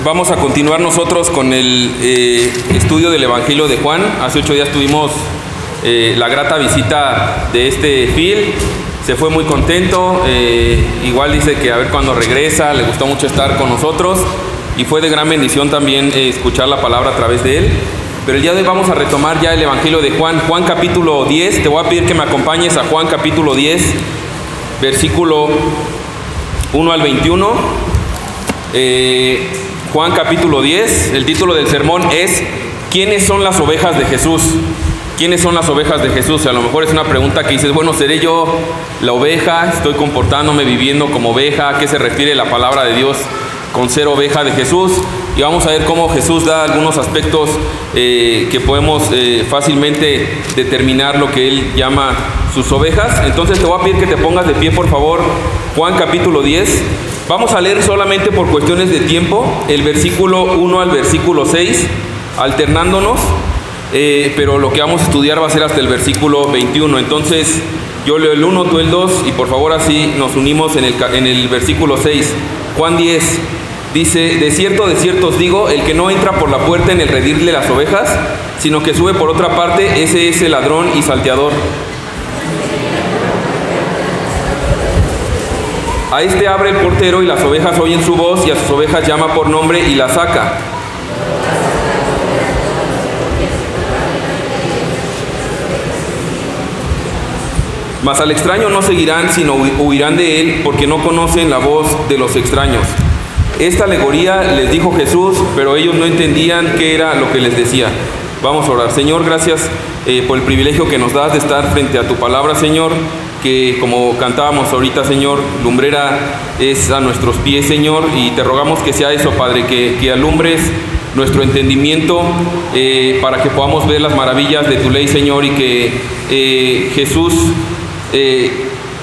Vamos a continuar nosotros con el estudio del Evangelio de Juan. Hace 8 días tuvimos la grata visita de Phil. Se fue muy contento. Igual dice que a ver cuándo regresa. Le gustó mucho estar con nosotros. Y fue de gran bendición también escuchar la palabra a través de él. Pero el día de hoy vamos a retomar ya el Evangelio de Juan. Juan capítulo 10. Te voy a pedir que me acompañes a Juan capítulo 10, versículo 1 al 21. Juan capítulo 10, el título del sermón es ¿quiénes son las ovejas de Jesús? ¿Quiénes son las ovejas de Jesús? A lo mejor es una pregunta que dices, bueno, ¿seré yo la oveja? ¿Estoy comportándome, viviendo como oveja? ¿A qué se refiere la palabra de Dios con ser oveja de Jesús? Y vamos a ver cómo Jesús da algunos aspectos que podemos fácilmente determinar lo que Él llama sus ovejas. Entonces te voy a pedir que te pongas de pie, por favor. Juan capítulo 10. Vamos a leer solamente por cuestiones de tiempo el versículo 1 al versículo 6, alternándonos, pero lo que vamos a estudiar va a ser hasta el versículo 21. Entonces yo leo el 1, tú el 2, y por favor así nos unimos en el versículo 6. Juan 10 dice: de cierto os digo, el que no entra por la puerta en el redil de las ovejas, sino que sube por otra parte, ese es el ladrón y salteador. A este abre el portero y las ovejas oyen su voz, y a sus ovejas llama por nombre y las saca. Mas al extraño no seguirán, sino huirán de él, porque no conocen la voz de los extraños. Esta alegoría les dijo Jesús, pero ellos no entendían qué era lo que les decía. Vamos a orar. Señor, gracias por el privilegio que nos das de estar frente a tu palabra, Señor, que como cantábamos ahorita, Señor, lumbrera es a nuestros pies, Señor, y te rogamos que sea eso, Padre, que alumbres nuestro entendimiento para que podamos ver las maravillas de tu ley, Señor, y que Jesús,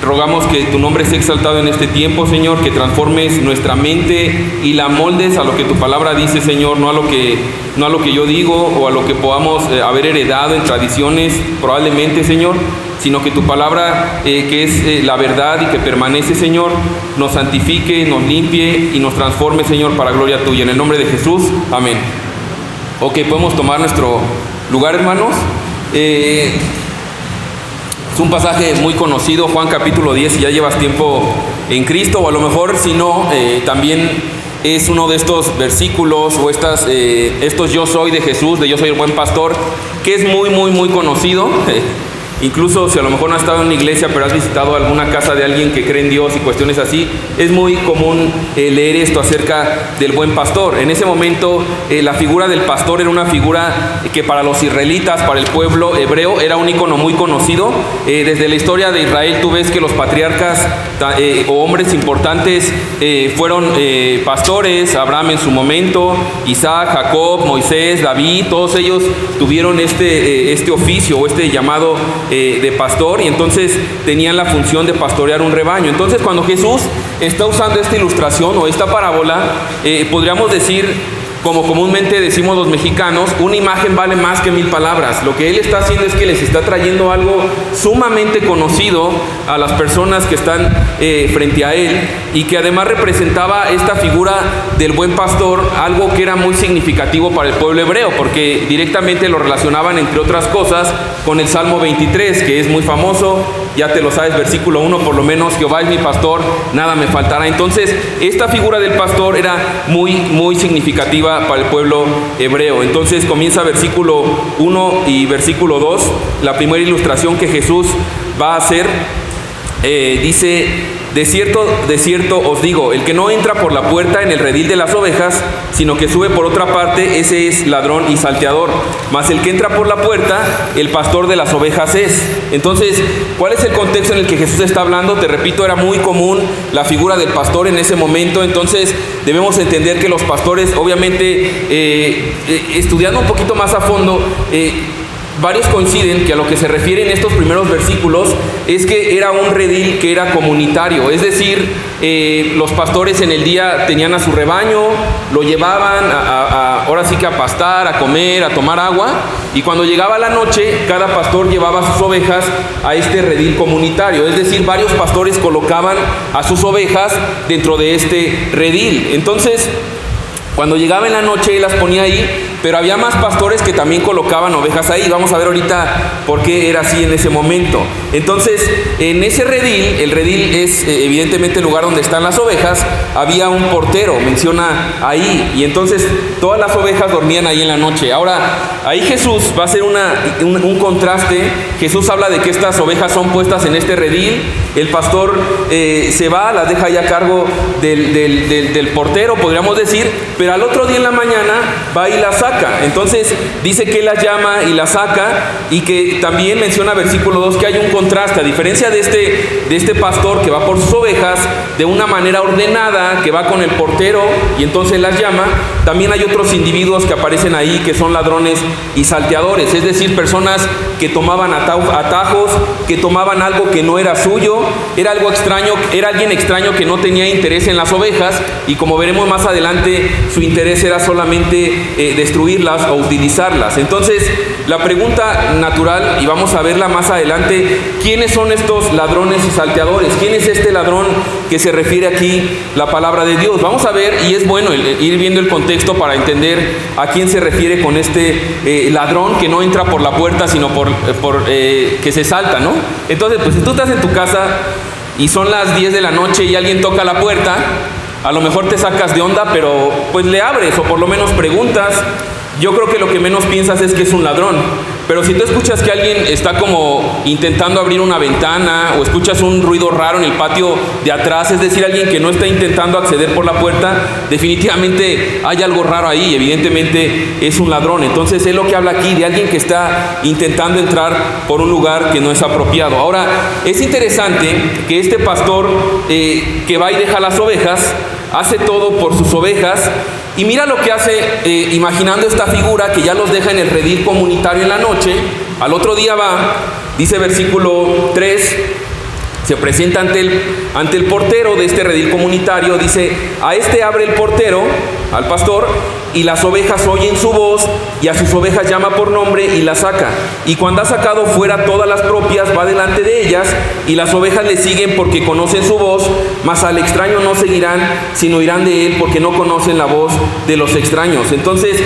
rogamos que tu nombre sea exaltado en este tiempo, Señor, que transformes nuestra mente y la moldes a lo que tu palabra dice, Señor, no a lo que yo digo o a lo que podamos haber heredado en tradiciones, probablemente, Señor, sino que tu palabra, que es la verdad y que permanece, Señor, nos santifique, nos limpie y nos transforme, Señor, para gloria tuya. En el nombre de Jesús, amén. Ok, podemos tomar nuestro lugar, hermanos. Es un pasaje muy conocido, Juan capítulo 10, si ya llevas tiempo en Cristo, o a lo mejor si no, también es uno de estos versículos o estos yo soy de Jesús, de yo soy el buen pastor, que es muy, muy, muy conocido. Incluso si a lo mejor no has estado en una iglesia, pero has visitado alguna casa de alguien que cree en Dios y cuestiones así, es muy común leer esto acerca del buen pastor. En ese momento, la figura del pastor era una figura que para los israelitas, para el pueblo hebreo, era un ícono muy conocido. Desde la historia de Israel tú ves que los patriarcas o hombres importantes fueron pastores. Abraham en su momento, Isaac, Jacob, Moisés, David, todos ellos tuvieron este oficio o este llamado de pastor, y entonces tenían la función de pastorear un rebaño. Entonces cuando Jesús está usando esta ilustración o esta parábola, podríamos decir, como comúnmente decimos los mexicanos, una imagen vale más que 1000 palabras. Lo que Él está haciendo es que les está trayendo algo sumamente conocido a las personas que están frente a Él, y que además representaba esta figura del buen pastor, algo que era muy significativo para el pueblo hebreo, porque directamente lo relacionaban, entre otras cosas, con el Salmo 23, que es muy famoso. Ya te lo sabes, versículo 1 por lo menos: Jehová es mi pastor, nada me faltará. Entonces esta figura del pastor era muy, muy significativa para el pueblo hebreo. Entonces comienza versículo 1 y versículo 2, la primera ilustración que Jesús va a hacer. Dice: de cierto os digo, el que no entra por la puerta en el redil de las ovejas, sino que sube por otra parte, ese es ladrón y salteador. Mas el que entra por la puerta, el pastor de las ovejas es. Entonces, ¿cuál es el contexto en el que Jesús está hablando? Te repito, era muy común la figura del pastor en ese momento. Entonces debemos entender que los pastores, obviamente, estudiando un poquito más a fondo, varios coinciden que a lo que se refiere en estos primeros versículos es que era un redil que era comunitario, es decir, los pastores en el día tenían a su rebaño, lo llevaban ahora sí que a pastar, a comer, a tomar agua, y cuando llegaba la noche, cada pastor llevaba sus ovejas a este redil comunitario, es decir, varios pastores colocaban a sus ovejas dentro de este redil. Entonces, Cuando llegaba en la noche, él las ponía ahí, pero había más pastores que también colocaban ovejas ahí. Vamos a ver ahorita por qué era así en ese momento. Entonces, en ese redil, el redil es evidentemente el lugar donde están las ovejas, había un portero, menciona ahí, y entonces todas las ovejas dormían ahí en la noche. Ahora, ahí Jesús va a hacer un contraste. Jesús habla de que estas ovejas son puestas en este redil, el pastor se va, las deja ahí a cargo del portero, podríamos decir, pero al otro día en la mañana va y las saca. Entonces dice que las llama y las saca, y que también menciona versículo 2 que hay un contraste, a diferencia de este pastor que va por sus ovejas de una manera ordenada, que va con el portero y entonces las llama. También hay otros individuos que aparecen ahí que son ladrones y salteadores, es decir, personas que tomaban atajos, que tomaban algo que no era suyo, era algo extraño, era alguien extraño que no tenía interés en las ovejas, y como veremos más adelante, su interés era solamente destruirlas o utilizarlas. Entonces, la pregunta natural, y vamos a verla más adelante, ¿quiénes son estos ladrones y salteadores? ¿Quién es este ladrón que se refiere aquí la palabra de Dios? Vamos a ver, y es bueno ir viendo el contexto para entender a quién se refiere con este ladrón que no entra por la puerta, sino por que se salta, ¿no? Entonces, pues si tú estás en tu casa y son las 10 de la noche y alguien toca la puerta, a lo mejor te sacas de onda, pero pues le abres o por lo menos preguntas. Yo creo que lo que menos piensas es que es un ladrón. Pero si tú escuchas que alguien está como intentando abrir una ventana, o escuchas un ruido raro en el patio de atrás, es decir, alguien que no está intentando acceder por la puerta, definitivamente hay algo raro ahí, evidentemente es un ladrón. Entonces es lo que habla aquí de alguien que está intentando entrar por un lugar que no es apropiado. Ahora, es interesante que este pastor que va y deja las ovejas, hace todo por sus ovejas. Y mira lo que hace, imaginando esta figura que ya los deja en el redil comunitario en la noche. Al otro día va, dice versículo 3, se presenta ante el portero de este redil comunitario. Dice, a este abre el portero, al pastor, y las ovejas oyen su voz, y a sus ovejas llama por nombre y las saca. Y cuando ha sacado fuera todas las propias, va delante de ellas, y las ovejas le siguen porque conocen su voz, mas al extraño no seguirán, sino irán de él porque no conocen la voz de los extraños. Entonces,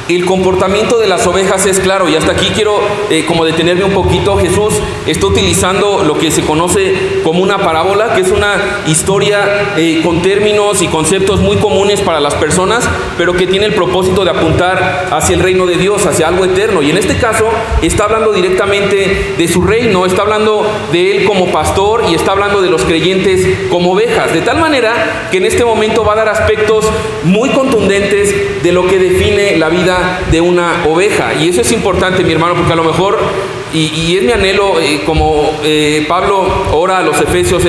el comportamiento de las ovejas es claro, y hasta aquí quiero como detenerme un poquito. Jesús está utilizando lo que se conoce como una parábola, que es una historia con términos y conceptos muy comunes para las personas, pero que tiene el propósito de apuntar hacia el reino de Dios, hacia algo eterno. Y en este caso está hablando directamente de su reino, está hablando de él como pastor, y está hablando de los creyentes como ovejas, de tal manera que en este momento va a dar aspectos muy contundentes de lo que define la vida de una oveja. Y eso es importante, mi hermano, porque a lo mejor, y es mi anhelo, como Pablo ora a los Efesios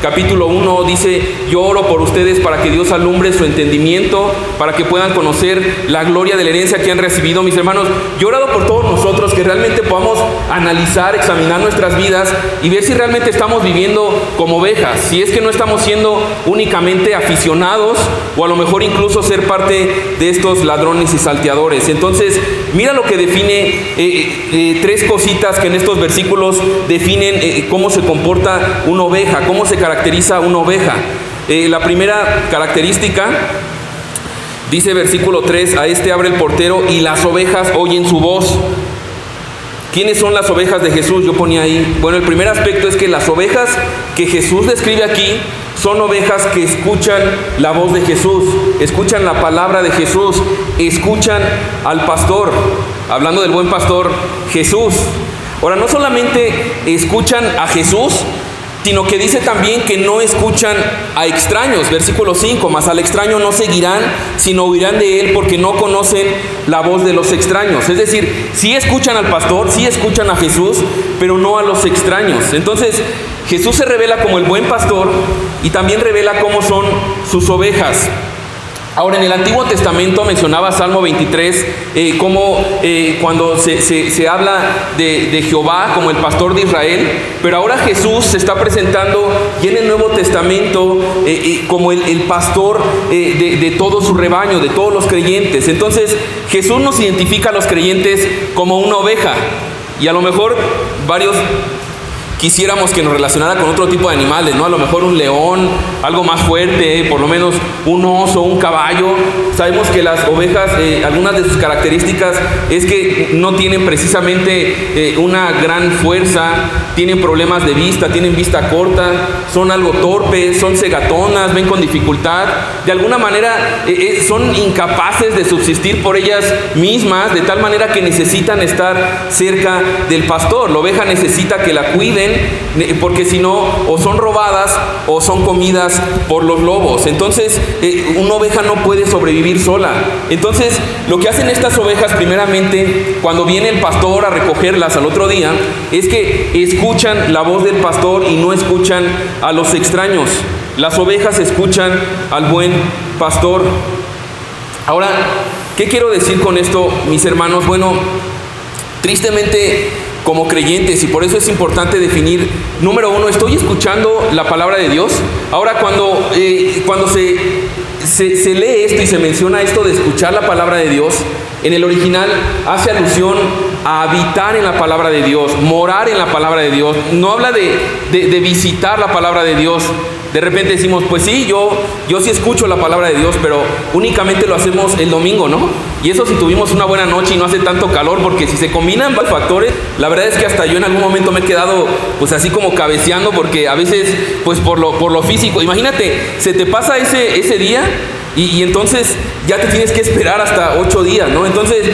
capítulo 1, dice, yo oro por ustedes para que Dios alumbre su entendimiento, para que puedan conocer la gloria de la herencia que han recibido. Mis hermanos, yo he orado por todos nosotros, que realmente podamos analizar, examinar nuestras vidas y ver si realmente estamos viviendo como ovejas, si es que no estamos siendo únicamente aficionados, o a lo mejor incluso ser parte de estos ladrones y salteadores. Entonces, mira lo que define, tres cositas que en estos versículos definen cómo se comporta una oveja, cómo se caracteriza una oveja. La primera característica, dice versículo 3, a este abre el portero y las ovejas oyen su voz. ¿Quiénes son las ovejas de Jesús? Yo ponía ahí. Bueno, el primer aspecto es que las ovejas que Jesús describe aquí son ovejas que escuchan la voz de Jesús, escuchan la palabra de Jesús, escuchan al pastor. Hablando del buen pastor Jesús. Ahora, no solamente escuchan a Jesús, sino que dice también que no escuchan a extraños. Versículo 5, mas al extraño no seguirán, sino huirán de él porque no conocen la voz de los extraños. Es decir, sí escuchan al pastor, sí escuchan a Jesús, pero no a los extraños. Entonces, Jesús se revela como el buen pastor y también revela cómo son sus ovejas. Ahora, en el Antiguo Testamento mencionaba Salmo 23, como cuando se habla de Jehová como el pastor de Israel, pero ahora Jesús se está presentando y en el Nuevo Testamento como el pastor de todo su rebaño, de todos los creyentes. Entonces, Jesús nos identifica a los creyentes como una oveja, y a lo mejor varios quisiéramos que nos relacionara con otro tipo de animales, ¿no? A lo mejor un león, algo más fuerte, por lo menos un oso, un caballo. Sabemos que las ovejas, algunas de sus características es que no tienen precisamente una gran fuerza, tienen problemas de vista, tienen vista corta, son algo torpes, son cegatonas, ven con dificultad. De alguna manera son incapaces de subsistir por ellas mismas, de tal manera que necesitan estar cerca del pastor. La oveja necesita que la cuiden, porque si no, o son robadas o son comidas por los lobos. Entonces, una oveja no puede sobrevivir sola. Entonces, lo que hacen estas ovejas, primeramente, cuando viene el pastor a recogerlas al otro día, es que escuchan la voz del pastor y no escuchan a los extraños. Las ovejas escuchan al buen pastor. Ahora, ¿qué quiero decir con esto, mis hermanos? Bueno, tristemente, como creyentes, y por eso es importante definir, número uno, ¿estoy escuchando la palabra de Dios? Ahora, cuando se lee esto y se menciona esto de escuchar la palabra de Dios, en el original hace alusión a habitar en la palabra de Dios, morar en la palabra de Dios. No habla de visitar la palabra de Dios. De repente decimos, pues sí, yo sí escucho la palabra de Dios, pero únicamente lo hacemos el domingo, ¿no? Y eso si tuvimos una buena noche y no hace tanto calor, porque si se combinan varios factores, la verdad es que hasta yo en algún momento me he quedado pues así como cabeceando, porque a veces pues por lo físico, imagínate, se te pasa ese día y entonces ya te tienes que esperar hasta 8 días, ¿no? Entonces,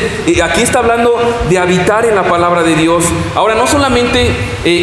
aquí está hablando de habitar en la palabra de Dios. Ahora, no solamente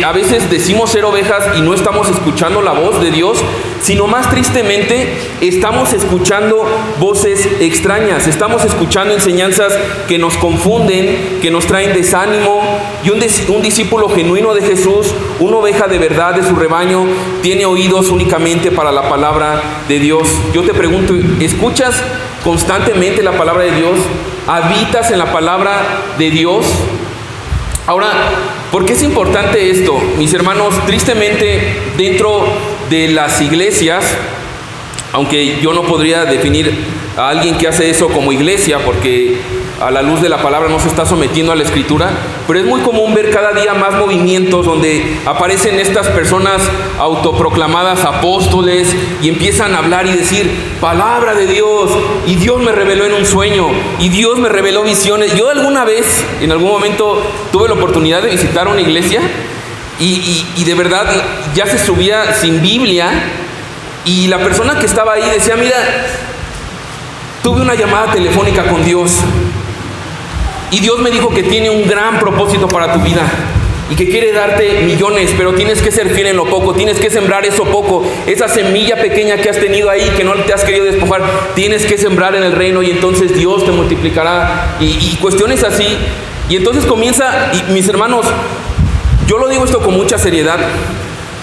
a veces decimos ser ovejas y no estamos escuchando la voz de Dios, sino más tristemente estamos escuchando voces extrañas, estamos escuchando enseñanzas que nos confunden, que nos traen desánimo. Y un discípulo genuino de Jesús, una oveja de verdad de su rebaño, tiene oídos únicamente para la palabra de Dios. Yo te pregunto, ¿escuchas constantemente la palabra de Dios? ¿Habitas en la palabra de Dios? Ahora, ¿por qué es importante esto? Mis hermanos, tristemente dentro de las iglesias, aunque yo no podría definir a alguien que hace eso como iglesia, porque a la luz de la palabra no se está sometiendo a la escritura, pero es muy común ver cada día más movimientos donde aparecen estas personas autoproclamadas apóstoles y empiezan a hablar y decir palabra de Dios, y Dios me reveló en un sueño, y Dios me reveló visiones. Yo alguna vez, en algún momento, tuve la oportunidad de visitar una iglesia y de verdad ya se subía sin Biblia, y la persona que estaba ahí decía, mira, tuve una llamada telefónica con Dios y Dios me dijo que tiene un gran propósito para tu vida y que quiere darte millones, pero tienes que ser fiel en lo poco, tienes que sembrar eso poco, esa semilla pequeña que has tenido ahí, que no te has querido despojar, tienes que sembrar en el reino y entonces Dios te multiplicará, y cuestiones así. Y entonces comienza, y mis hermanos, yo lo digo esto con mucha seriedad,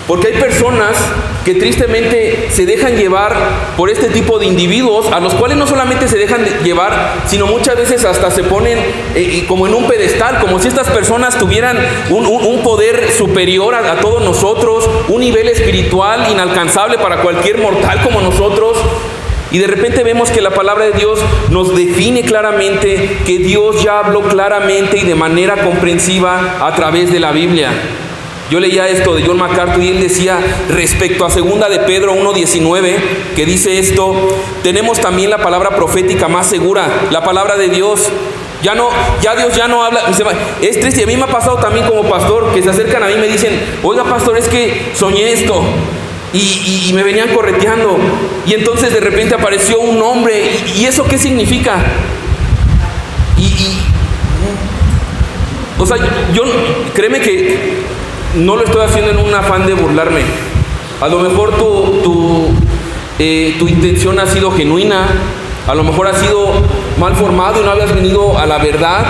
porque hay personas que tristemente se dejan llevar por este tipo de individuos, a los cuales no solamente se dejan llevar, sino muchas veces hasta se ponen como en un pedestal, como si estas personas tuvieran un poder superior a todos nosotros, un nivel espiritual inalcanzable para cualquier mortal como nosotros. Y de repente vemos que la palabra de Dios nos define claramente, que Dios ya habló claramente y de manera comprensiva a través de la Biblia. Yo leía esto de John MacArthur y él decía respecto a 2 de Pedro 1:19, que dice esto: tenemos también la palabra profética más segura, la palabra de Dios. Ya Dios ya no habla. Es triste, y a mí me ha pasado también como pastor, que se acercan a mí y me dicen, oiga pastor, es que soñé esto, y me venían correteando, y entonces de repente apareció un hombre, y ¿eso qué significa? O sea, yo créeme que no lo estoy haciendo en un afán de burlarme. A lo mejor tu intención ha sido genuina, a lo mejor has sido mal formado y no habías venido a la verdad,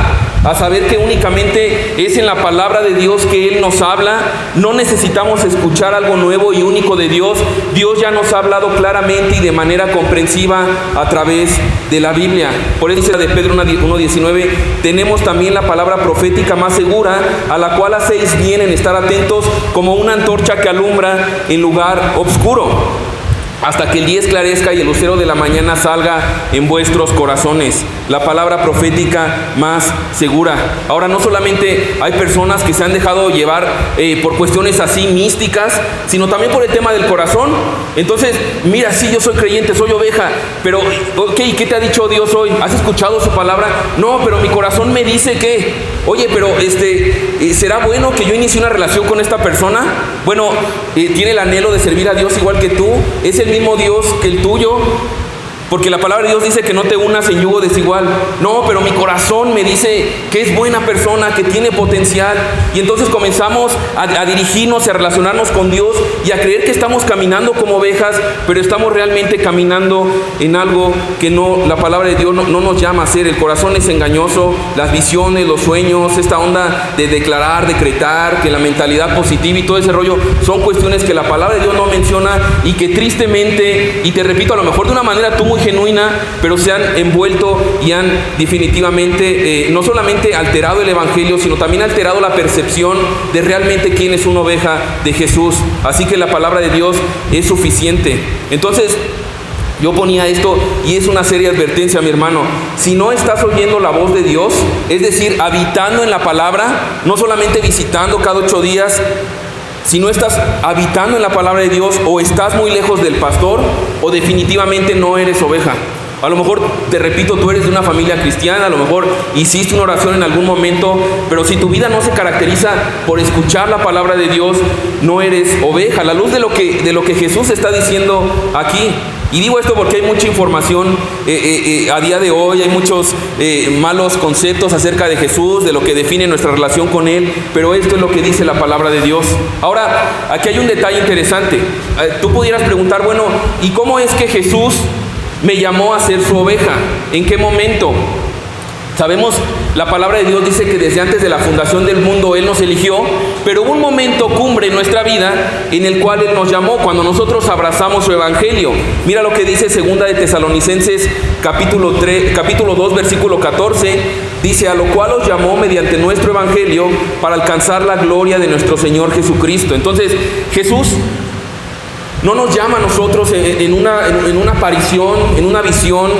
a saber que únicamente es en la palabra de Dios que Él nos habla. No necesitamos escuchar algo nuevo y único de Dios. Dios ya nos ha hablado claramente y de manera comprensiva a través de la Biblia. Por eso dice de Pedro 1:19, tenemos también la palabra profética más segura, a la cual hacéis bien en estar atentos como una antorcha que alumbra en lugar oscuro. hasta que el día esclarezca y el lucero de la mañana salga en vuestros corazones. La palabra profética más segura. Ahora, no solamente hay personas que se han dejado llevar por cuestiones así místicas, sino también por el tema del corazón. Entonces, mira, sí, yo soy creyente, soy oveja, pero, ok, ¿qué te ha dicho Dios hoy? ¿Has escuchado su palabra? No, pero mi corazón me dice que, oye, pero ¿será bueno que yo inicie una relación con esta persona? Bueno, tiene el anhelo de servir a Dios igual que tú, es el mismo Dios que el tuyo, porque la palabra de Dios dice que no te unas en yugo desigual. No, pero mi corazón me dice que es buena persona, que tiene potencial. Y entonces comenzamos a dirigirnos, a relacionarnos con Dios y a creer que estamos caminando como ovejas, pero estamos realmente caminando en algo que no, la palabra de Dios no nos llama a hacer. El corazón es engañoso, las visiones, los sueños, esta onda de declarar, decretar, que la mentalidad positiva y todo ese rollo son cuestiones que la palabra de Dios no menciona y que tristemente, y te repito, a lo mejor de una manera tú muy genuina, pero se han envuelto y han definitivamente no solamente alterado el evangelio, sino también alterado la percepción de realmente quién es una oveja de Jesús. Así que la palabra de Dios es suficiente. Entonces, yo ponía esto y es una seria advertencia, mi hermano. Si no estás oyendo la voz de Dios, es decir, habitando en la palabra, no solamente visitando cada 8 días, si no estás habitando en la palabra de Dios, o estás muy lejos del pastor, o definitivamente no eres oveja. A lo mejor, te repito, tú eres de una familia cristiana, a lo mejor hiciste una oración en algún momento, pero si tu vida no se caracteriza por escuchar la palabra de Dios, no eres oveja. A la luz de lo que Jesús está diciendo aquí. Y digo esto porque hay mucha información a día de hoy, hay muchos malos conceptos acerca de Jesús, de lo que define nuestra relación con Él, pero esto es lo que dice la palabra de Dios. Ahora, aquí hay un detalle interesante. Tú pudieras preguntar, bueno, ¿y cómo es que Jesús me llamó a ser su oveja? ¿En qué momento? Sabemos, la palabra de Dios dice que desde antes de la fundación del mundo Él nos eligió, pero hubo un momento cumbre en nuestra vida en el cual Él nos llamó, cuando nosotros abrazamos su evangelio. Mira lo que dice 2 de Tesalonicenses capítulo 2 versículo 14, dice: a lo cual os llamó mediante nuestro evangelio para alcanzar la gloria de nuestro Señor Jesucristo. Entonces, Jesús no nos llama a nosotros en una aparición, en una visión,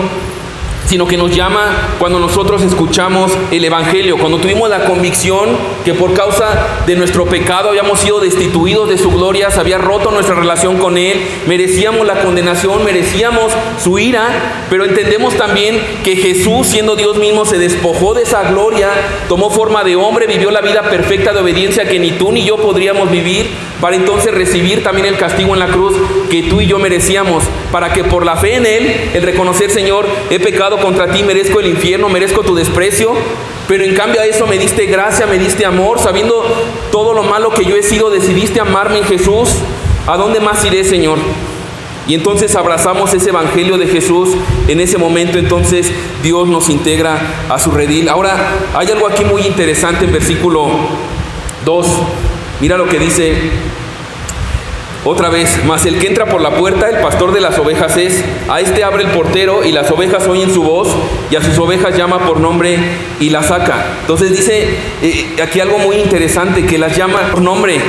sino que nos llama cuando nosotros escuchamos el evangelio, cuando tuvimos la convicción que por causa de nuestro pecado habíamos sido destituidos de su gloria, se había roto nuestra relación con Él, merecíamos la condenación, merecíamos su ira, pero entendemos también que Jesús, siendo Dios mismo, se despojó de esa gloria, tomó forma de hombre, vivió la vida perfecta de obediencia que ni tú ni yo podríamos vivir, para entonces recibir también el castigo en la cruz que tú y yo merecíamos, para que por la fe en Él, el reconocer: Señor, he pecado contra ti, merezco el infierno, merezco tu desprecio, pero en cambio a eso me diste gracia, me diste amor, sabiendo todo lo malo que yo he sido, decidiste amarme en Jesús. ¿A dónde más iré, Señor? Y entonces abrazamos ese evangelio de Jesús. En ese momento entonces Dios nos integra a su redil. Ahora, hay algo aquí muy interesante en versículo 2. Mira lo que dice otra vez: mas el que entra por la puerta, el pastor de las ovejas es, a este abre el portero, y las ovejas oyen su voz, y a sus ovejas llama por nombre y las saca. Entonces dice aquí algo muy interesante, que las llama por nombre.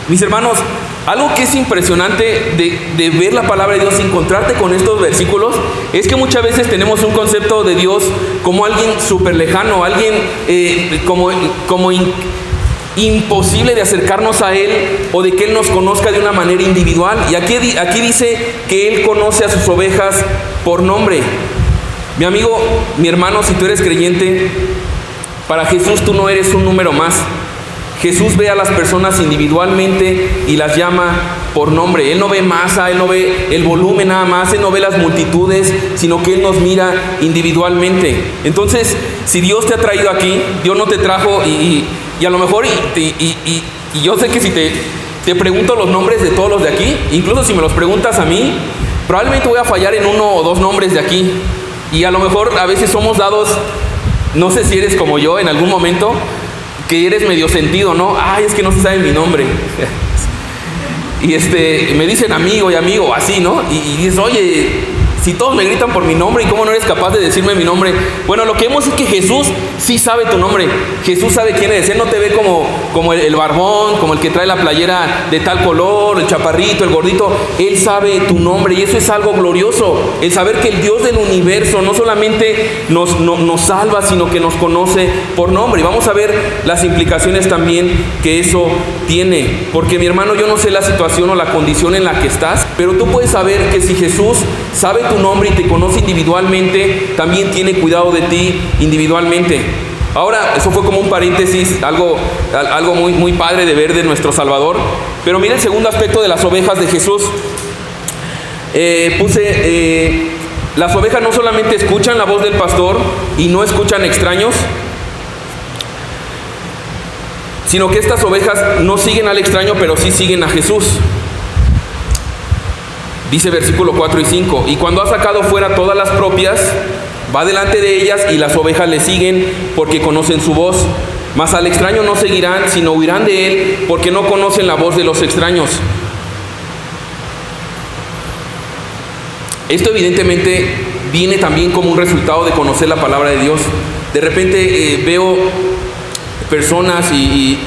Mis hermanos, algo que es impresionante de ver la palabra de Dios y encontrarte con estos versículos, es que muchas veces tenemos un concepto de Dios como alguien súper lejano, alguien imposible de acercarnos a Él, o de que Él nos conozca de una manera individual. Y aquí dice que Él conoce a sus ovejas por nombre. Mi amigo, mi hermano, si tú eres creyente, para Jesús tú no eres un número más. Jesús ve a las personas individualmente y las llama por nombre. Él no ve masa, Él no ve el volumen nada más, Él no ve las multitudes, sino que Él nos mira individualmente. Entonces, si Dios te ha traído aquí, Dios no te trajo y a lo mejor, y yo sé que si te pregunto los nombres de todos los de aquí, incluso si me los preguntas a mí, probablemente voy a fallar en 1 o 2 nombres de aquí. Y a lo mejor a veces somos dados, no sé si eres como yo en algún momento, que eres medio sentido, ¿no? Ay, es que no se sabe mi nombre. Y me dicen amigo y amigo, así, ¿no? Y dices, oye, Si todos me gritan por mi nombre, ¿y cómo no eres capaz de decirme mi nombre? Bueno, lo que vemos es que Jesús sí sabe tu nombre. Jesús sabe quién eres. Él no te ve como el barbón, como el que trae la playera de tal color, el chaparrito, el gordito. Él sabe tu nombre y eso es algo glorioso. El saber que el Dios del universo no solamente nos salva, sino que nos conoce por nombre. Y vamos a ver las implicaciones también que eso tiene. Porque mi hermano, yo no sé la situación o la condición en la que estás, pero tú puedes saber que si Jesús sabe tu nombre y te conoce individualmente, también tiene cuidado de ti individualmente. Ahora, eso fue como un paréntesis, algo muy, muy padre de ver de nuestro Salvador. Pero mira el segundo aspecto de las ovejas de Jesús. Las ovejas no solamente escuchan la voz del pastor y no escuchan extraños, sino que estas ovejas no siguen al extraño, pero sí siguen a Jesús. Dice versículo 4 y 5, y cuando ha sacado fuera todas las propias, va delante de ellas y las ovejas le siguen porque conocen su voz. Mas al extraño no seguirán, sino huirán de él, porque no conocen la voz de los extraños. Esto evidentemente viene también como un resultado de conocer la palabra de Dios. De repente veo personas y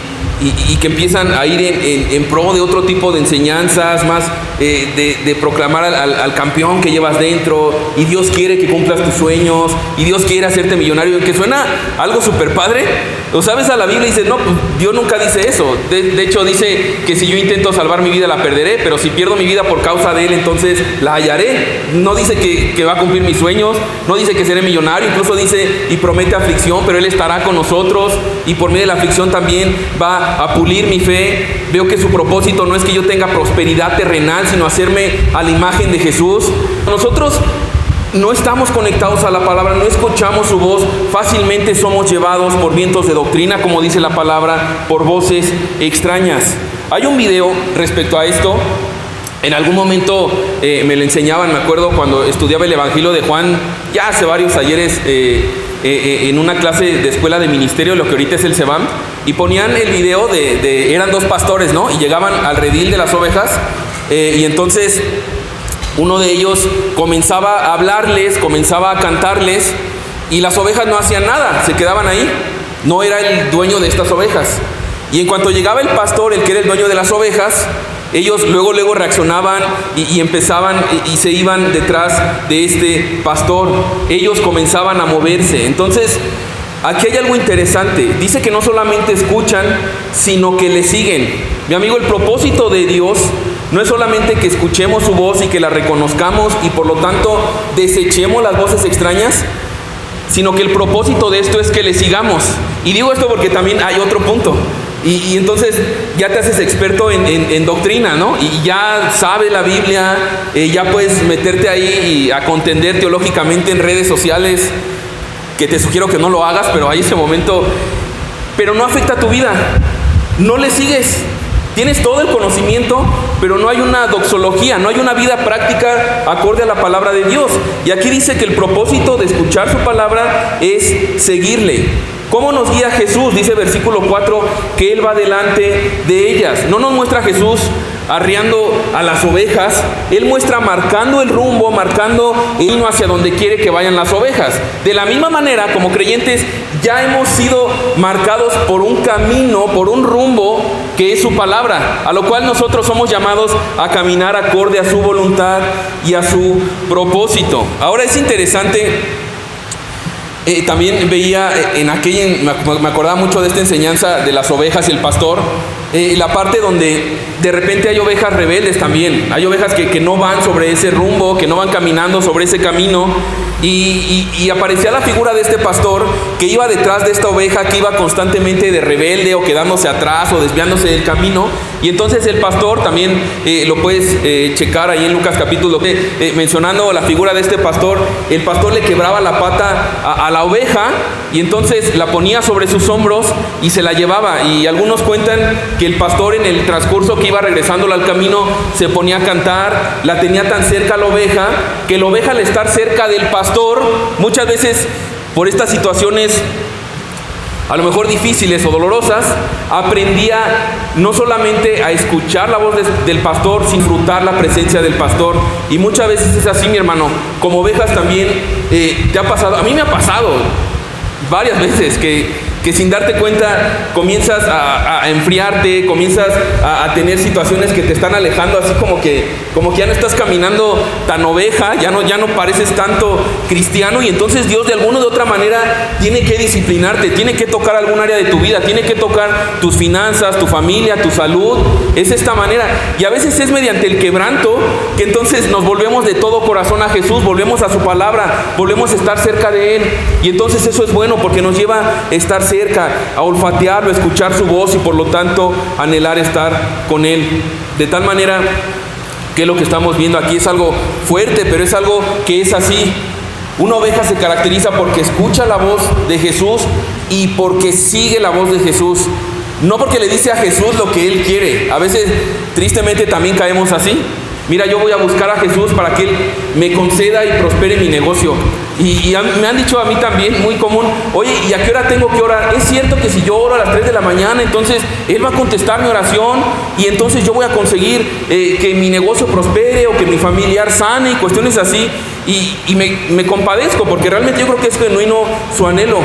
que empiezan a ir en pro de otro tipo de enseñanzas, más de proclamar al campeón que llevas dentro, y Dios quiere que cumplas tus sueños, y Dios quiere hacerte millonario, que suena algo súper padre. Lo sabes a la Biblia y dices, no, pues Dios nunca dice eso. De hecho dice que si yo intento salvar mi vida la perderé, pero si pierdo mi vida por causa de Él, entonces la hallaré. No dice que va a cumplir mis sueños, no dice que seré millonario, incluso dice y promete aflicción, pero Él estará con nosotros y por medio de la aflicción también va a pulir mi fe. Veo que su propósito no es que yo tenga prosperidad terrenal, sino hacerme a la imagen de Jesús. Nosotros no estamos conectados a la palabra, no escuchamos su voz, fácilmente somos llevados por vientos de doctrina, como dice la palabra, por voces extrañas. Hay un video respecto a esto. En algún momento me lo enseñaban, me acuerdo cuando estudiaba el Evangelio de Juan, ya hace varios ayeres, en una clase de escuela de ministerio, lo que ahorita es el CEBAM, y ponían el video eran dos pastores, ¿no? Y llegaban al redil de las ovejas, y entonces uno de ellos comenzaba a hablarles, comenzaba a cantarles, y las ovejas no hacían nada, se quedaban ahí. No era el dueño de estas ovejas. Y en cuanto llegaba el pastor, el que era el dueño de las ovejas, ellos luego reaccionaban y empezaban y se iban detrás de este pastor. Ellos comenzaban a moverse. Entonces, aquí hay algo interesante. Dice que no solamente escuchan, sino que le siguen. Mi amigo, el propósito de Dios no es solamente que escuchemos su voz y que la reconozcamos y por lo tanto desechemos las voces extrañas, sino que el propósito de esto es que le sigamos. Y digo esto porque también hay otro punto. Y entonces ya te haces experto en doctrina, ¿no? Y ya sabes la Biblia, ya puedes meterte ahí a contender teológicamente en redes sociales, que te sugiero que no lo hagas, pero hay ese momento. Pero no afecta a tu vida, no le sigues. Tienes todo el conocimiento, pero no hay una doxología, no hay una vida práctica acorde a la palabra de Dios. Y aquí dice que el propósito de escuchar su palabra es seguirle. ¿Cómo nos guía Jesús? Dice versículo 4 que Él va delante de ellas. No nos muestra Jesús arriando a las ovejas. Él muestra marcando el rumbo, marcando el camino hacia donde quiere que vayan las ovejas. De la misma manera, como creyentes, ya hemos sido marcados por un camino, por un rumbo que es su palabra, a lo cual nosotros somos llamados a caminar acorde a su voluntad y a su propósito. Ahora es interesante. También veía me acordaba mucho de esta enseñanza de las ovejas y el pastor, la parte donde de repente hay ovejas rebeldes también. Hay ovejas que no van sobre ese rumbo, que no van caminando sobre ese camino. Y aparecía la figura de este pastor que iba detrás de esta oveja que iba constantemente de rebelde o quedándose atrás o desviándose del camino. Y entonces el pastor, también lo puedes checar ahí en Lucas capítulo, mencionando la figura de este pastor, el pastor le quebraba la pata a la oveja y entonces la ponía sobre sus hombros y se la llevaba. Y algunos cuentan que el pastor, en el transcurso que iba regresando al camino, se ponía a cantar, la tenía tan cerca la oveja, que la oveja, al estar cerca del pastor, muchas veces por estas situaciones a lo mejor difíciles o dolorosas, aprendía no solamente a escuchar la voz del pastor, sin disfrutar la presencia del pastor. Y muchas veces es así, mi hermano. Como ovejas también te ha pasado, a mí me ha pasado varias veces que sin darte cuenta comienzas a enfriarte, comienzas a tener situaciones que te están alejando, así como que ya no estás caminando tan oveja, ya no pareces tanto cristiano, y entonces Dios de alguna u otra manera tiene que disciplinarte, tiene que tocar algún área de tu vida, tiene que tocar tus finanzas, tu familia, tu salud. Es esta manera, y a veces es mediante el quebranto que entonces nos volvemos de todo corazón a Jesús, volvemos a su palabra, volvemos a estar cerca de Él, y entonces eso es bueno porque nos lleva a estar cerca, a olfatearlo, a escuchar su voz y por lo tanto anhelar estar con Él. De tal manera que lo que estamos viendo aquí es algo fuerte, pero es algo que es así. Una oveja se caracteriza porque escucha la voz de Jesús y porque sigue la voz de Jesús. No porque le dice a Jesús lo que Él quiere. A veces, tristemente, también caemos así. Mira, yo voy a buscar a Jesús para que Él me conceda y prospere mi negocio. Y me han dicho a mí también, muy común, oye, ¿y a qué hora tengo que orar? Es cierto que si yo oro a las 3 de la mañana, entonces Él va a contestar mi oración y entonces yo voy a conseguir que mi negocio prospere o que mi familiar sane y cuestiones así. Y me compadezco porque realmente yo creo que es genuino su anhelo.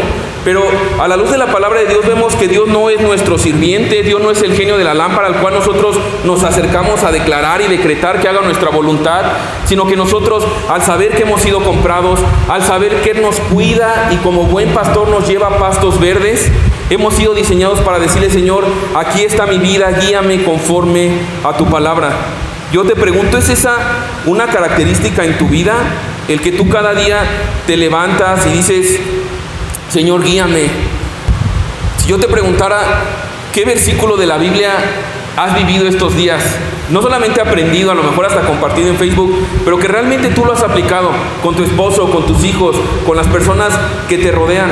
Pero a la luz de la palabra de Dios vemos que Dios no es nuestro sirviente, Dios no es el genio de la lámpara al cual nosotros nos acercamos a declarar y decretar que haga nuestra voluntad, sino que nosotros, al saber que hemos sido comprados, al saber que Él nos cuida y como buen pastor nos lleva a pastos verdes, hemos sido diseñados para decirle: Señor, aquí está mi vida, guíame conforme a tu palabra. Yo te pregunto, ¿es esa una característica en tu vida? El que tú cada día te levantas y dices: Señor, guíame. Si yo te preguntara, ¿qué versículo de la Biblia has vivido estos días? No solamente aprendido, a lo mejor hasta compartido en Facebook, pero que realmente tú lo has aplicado con tu esposo, con tus hijos, con las personas que te rodean.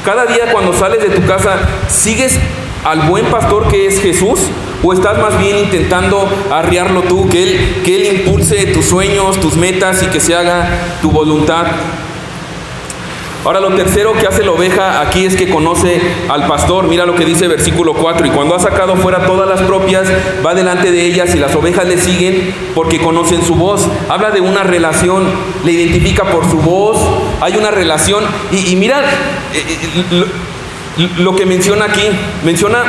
Cada día cuando sales de tu casa, ¿sigues al buen pastor que es Jesús? ¿O estás más bien intentando arriarlo tú, que Él impulse tus sueños, tus metas y que se haga tu voluntad? Ahora, lo tercero que hace la oveja aquí es que conoce al pastor. Mira lo que dice versículo 4: y cuando ha sacado fuera todas las propias, va delante de ellas y las ovejas le siguen porque conocen su voz. Habla de una relación, le identifica por su voz, hay una relación. Y mira lo que menciona aquí, menciona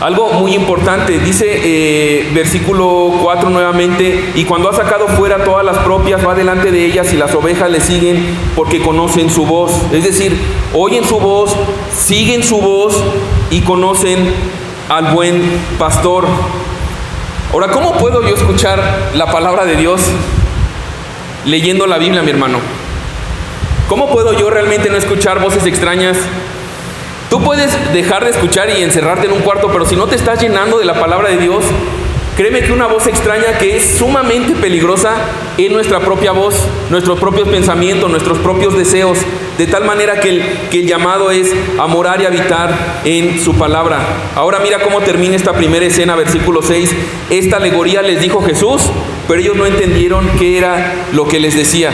algo muy importante. Dice versículo 4 nuevamente: y cuando ha sacado fuera todas las propias, va delante de ellas y las ovejas le siguen porque conocen su voz. Es decir, oyen su voz, siguen su voz y conocen al buen pastor. Ahora, ¿cómo puedo yo escuchar la palabra de Dios leyendo la Biblia, mi hermano? ¿Cómo puedo yo realmente no escuchar voces extrañas? Tú puedes dejar de escuchar y encerrarte en un cuarto, pero si no te estás llenando de la palabra de Dios, créeme que una voz extraña que es sumamente peligrosa es nuestra propia voz, nuestros propios pensamientos, nuestros propios deseos, de tal manera que el llamado es a morar y habitar en su palabra. Ahora mira cómo termina esta primera escena, versículo 6. Esta alegoría les dijo Jesús, pero ellos no entendieron qué era lo que les decía.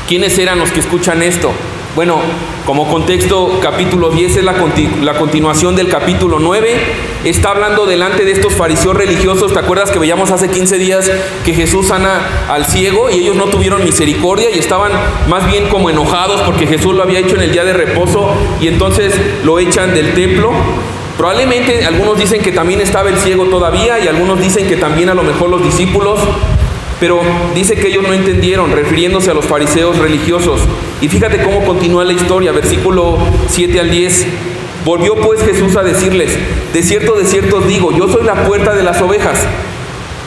¿Quiénes eran los que escuchan esto? Bueno, como contexto, capítulo 10 es la continuación del capítulo 9. Está hablando delante de estos fariseos religiosos. ¿Te acuerdas que veíamos hace 15 días que Jesús sana al ciego y ellos no tuvieron misericordia y estaban más bien como enojados porque Jesús lo había hecho en el día de reposo y entonces lo echan del templo? Probablemente algunos dicen que también estaba el ciego todavía y algunos dicen que también a lo mejor los discípulos. Pero dice que ellos no entendieron, refiriéndose a los fariseos religiosos. Y fíjate cómo continúa la historia, versículo 7 al 10. Volvió pues Jesús a decirles: de cierto os digo, yo soy la puerta de las ovejas.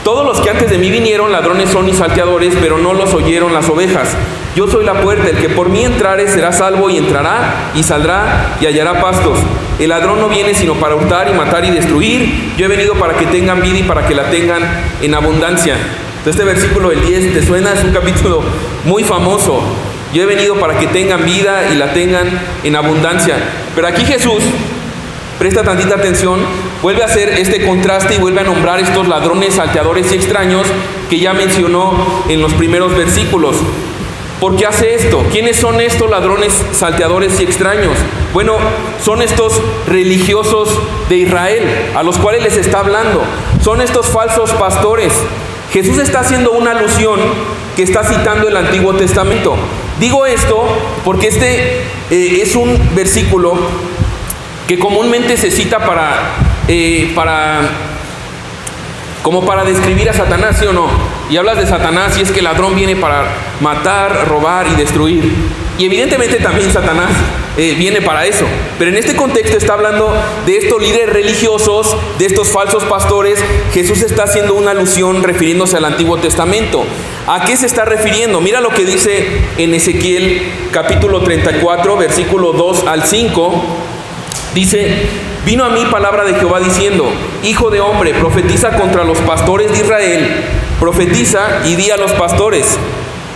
Todos los que antes de mí vinieron, ladrones son y salteadores, pero no los oyeron las ovejas. Yo soy la puerta, el que por mí entrare será salvo, y entrará y saldrá y hallará pastos. El ladrón no viene sino para hurtar y matar y destruir. Yo he venido para que tengan vida y para que la tengan en abundancia. Este versículo del 10, ¿te suena? Es un capítulo muy famoso. Yo he venido para que tengan vida y la tengan en abundancia. Pero aquí Jesús, presta tantita atención, vuelve a hacer este contraste y vuelve a nombrar estos ladrones, salteadores y extraños que ya mencionó en los primeros versículos. ¿por qué hace esto? ¿Quiénes son estos ladrones, salteadores y extraños? Bueno, son estos religiosos de Israel, a los cuales les está hablando. Son estos falsos pastores. Jesús está haciendo una alusión que está citando el Antiguo Testamento. Digo esto porque este es un versículo que comúnmente se cita como para describir a Satanás, ¿sí o no? Y hablas de Satanás y es que el ladrón viene para matar, robar y destruir. Y evidentemente también Satanás viene para eso. Pero en este contexto está hablando de estos líderes religiosos, de estos falsos pastores. Jesús está haciendo una alusión refiriéndose al Antiguo Testamento. ¿A qué se está refiriendo? Mira lo que dice en Ezequiel capítulo 34, versículo 2 al 5. Dice: vino a mí palabra de Jehová diciendo: hijo de hombre, profetiza contra los pastores de Israel. Profetiza y di a los pastores: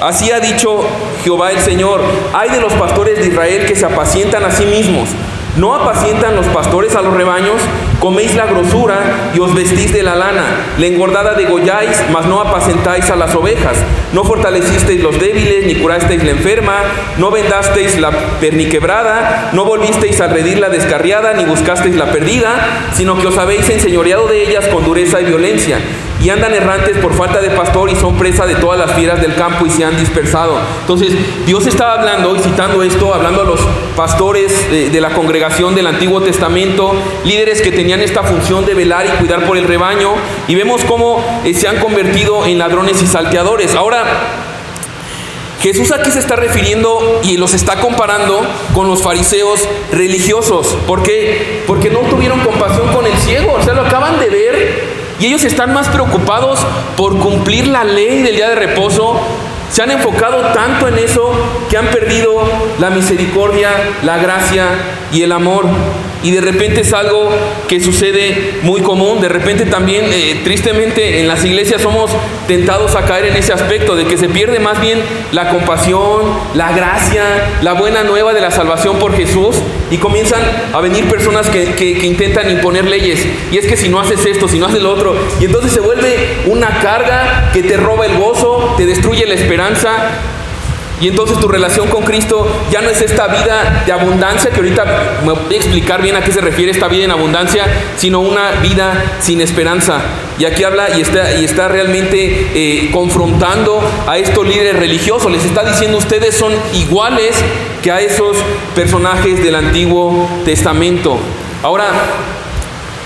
así ha dicho Jehová el Señor, ay de los pastores de Israel que se apacientan a sí mismos. ¿No apacientan los pastores a los rebaños? Coméis la grosura y os vestís de la lana. La engordada degolláis, mas no apacentáis a las ovejas. No fortalecisteis los débiles, ni curasteis la enferma. No vendasteis la perniquebrada. No volvisteis a redir la descarriada, ni buscasteis la perdida, sino que os habéis enseñoreado de ellas con dureza y violencia. Y andan errantes por falta de pastor y son presa de todas las fieras del campo y se han dispersado. Entonces Dios estaba hablando y citando esto, hablando a los pastores de la congregación del Antiguo Testamento, líderes que tenían esta función de velar y cuidar por el rebaño, y vemos cómo se han convertido en ladrones y salteadores. Ahora, Jesús aquí se está refiriendo y los está comparando con los fariseos religiosos. ¿Por qué? Porque no tuvieron compasión con el ciego, o sea, lo acaban de ver. Y ellos están más preocupados por cumplir la ley del día de reposo. Se han enfocado tanto en eso que han perdido la misericordia, la gracia y el amor. Y de repente es algo que sucede muy común. De repente también, tristemente, en las iglesias somos tentados a caer en ese aspecto de que se pierde más bien la compasión, la gracia, la buena nueva de la salvación por Jesús, y comienzan a venir personas que intentan imponer leyes. Y es que si no haces esto, si no haces lo otro, y entonces se vuelve una carga que te roba el gozo, te destruye la esperanza. Y entonces tu relación con Cristo ya no es esta vida de abundancia, que ahorita me voy a explicar bien a qué se refiere esta vida en abundancia, sino una vida sin esperanza. Y aquí habla y está realmente confrontando a estos líderes religiosos. Les está diciendo: ustedes son iguales que a esos personajes del Antiguo Testamento. Ahora,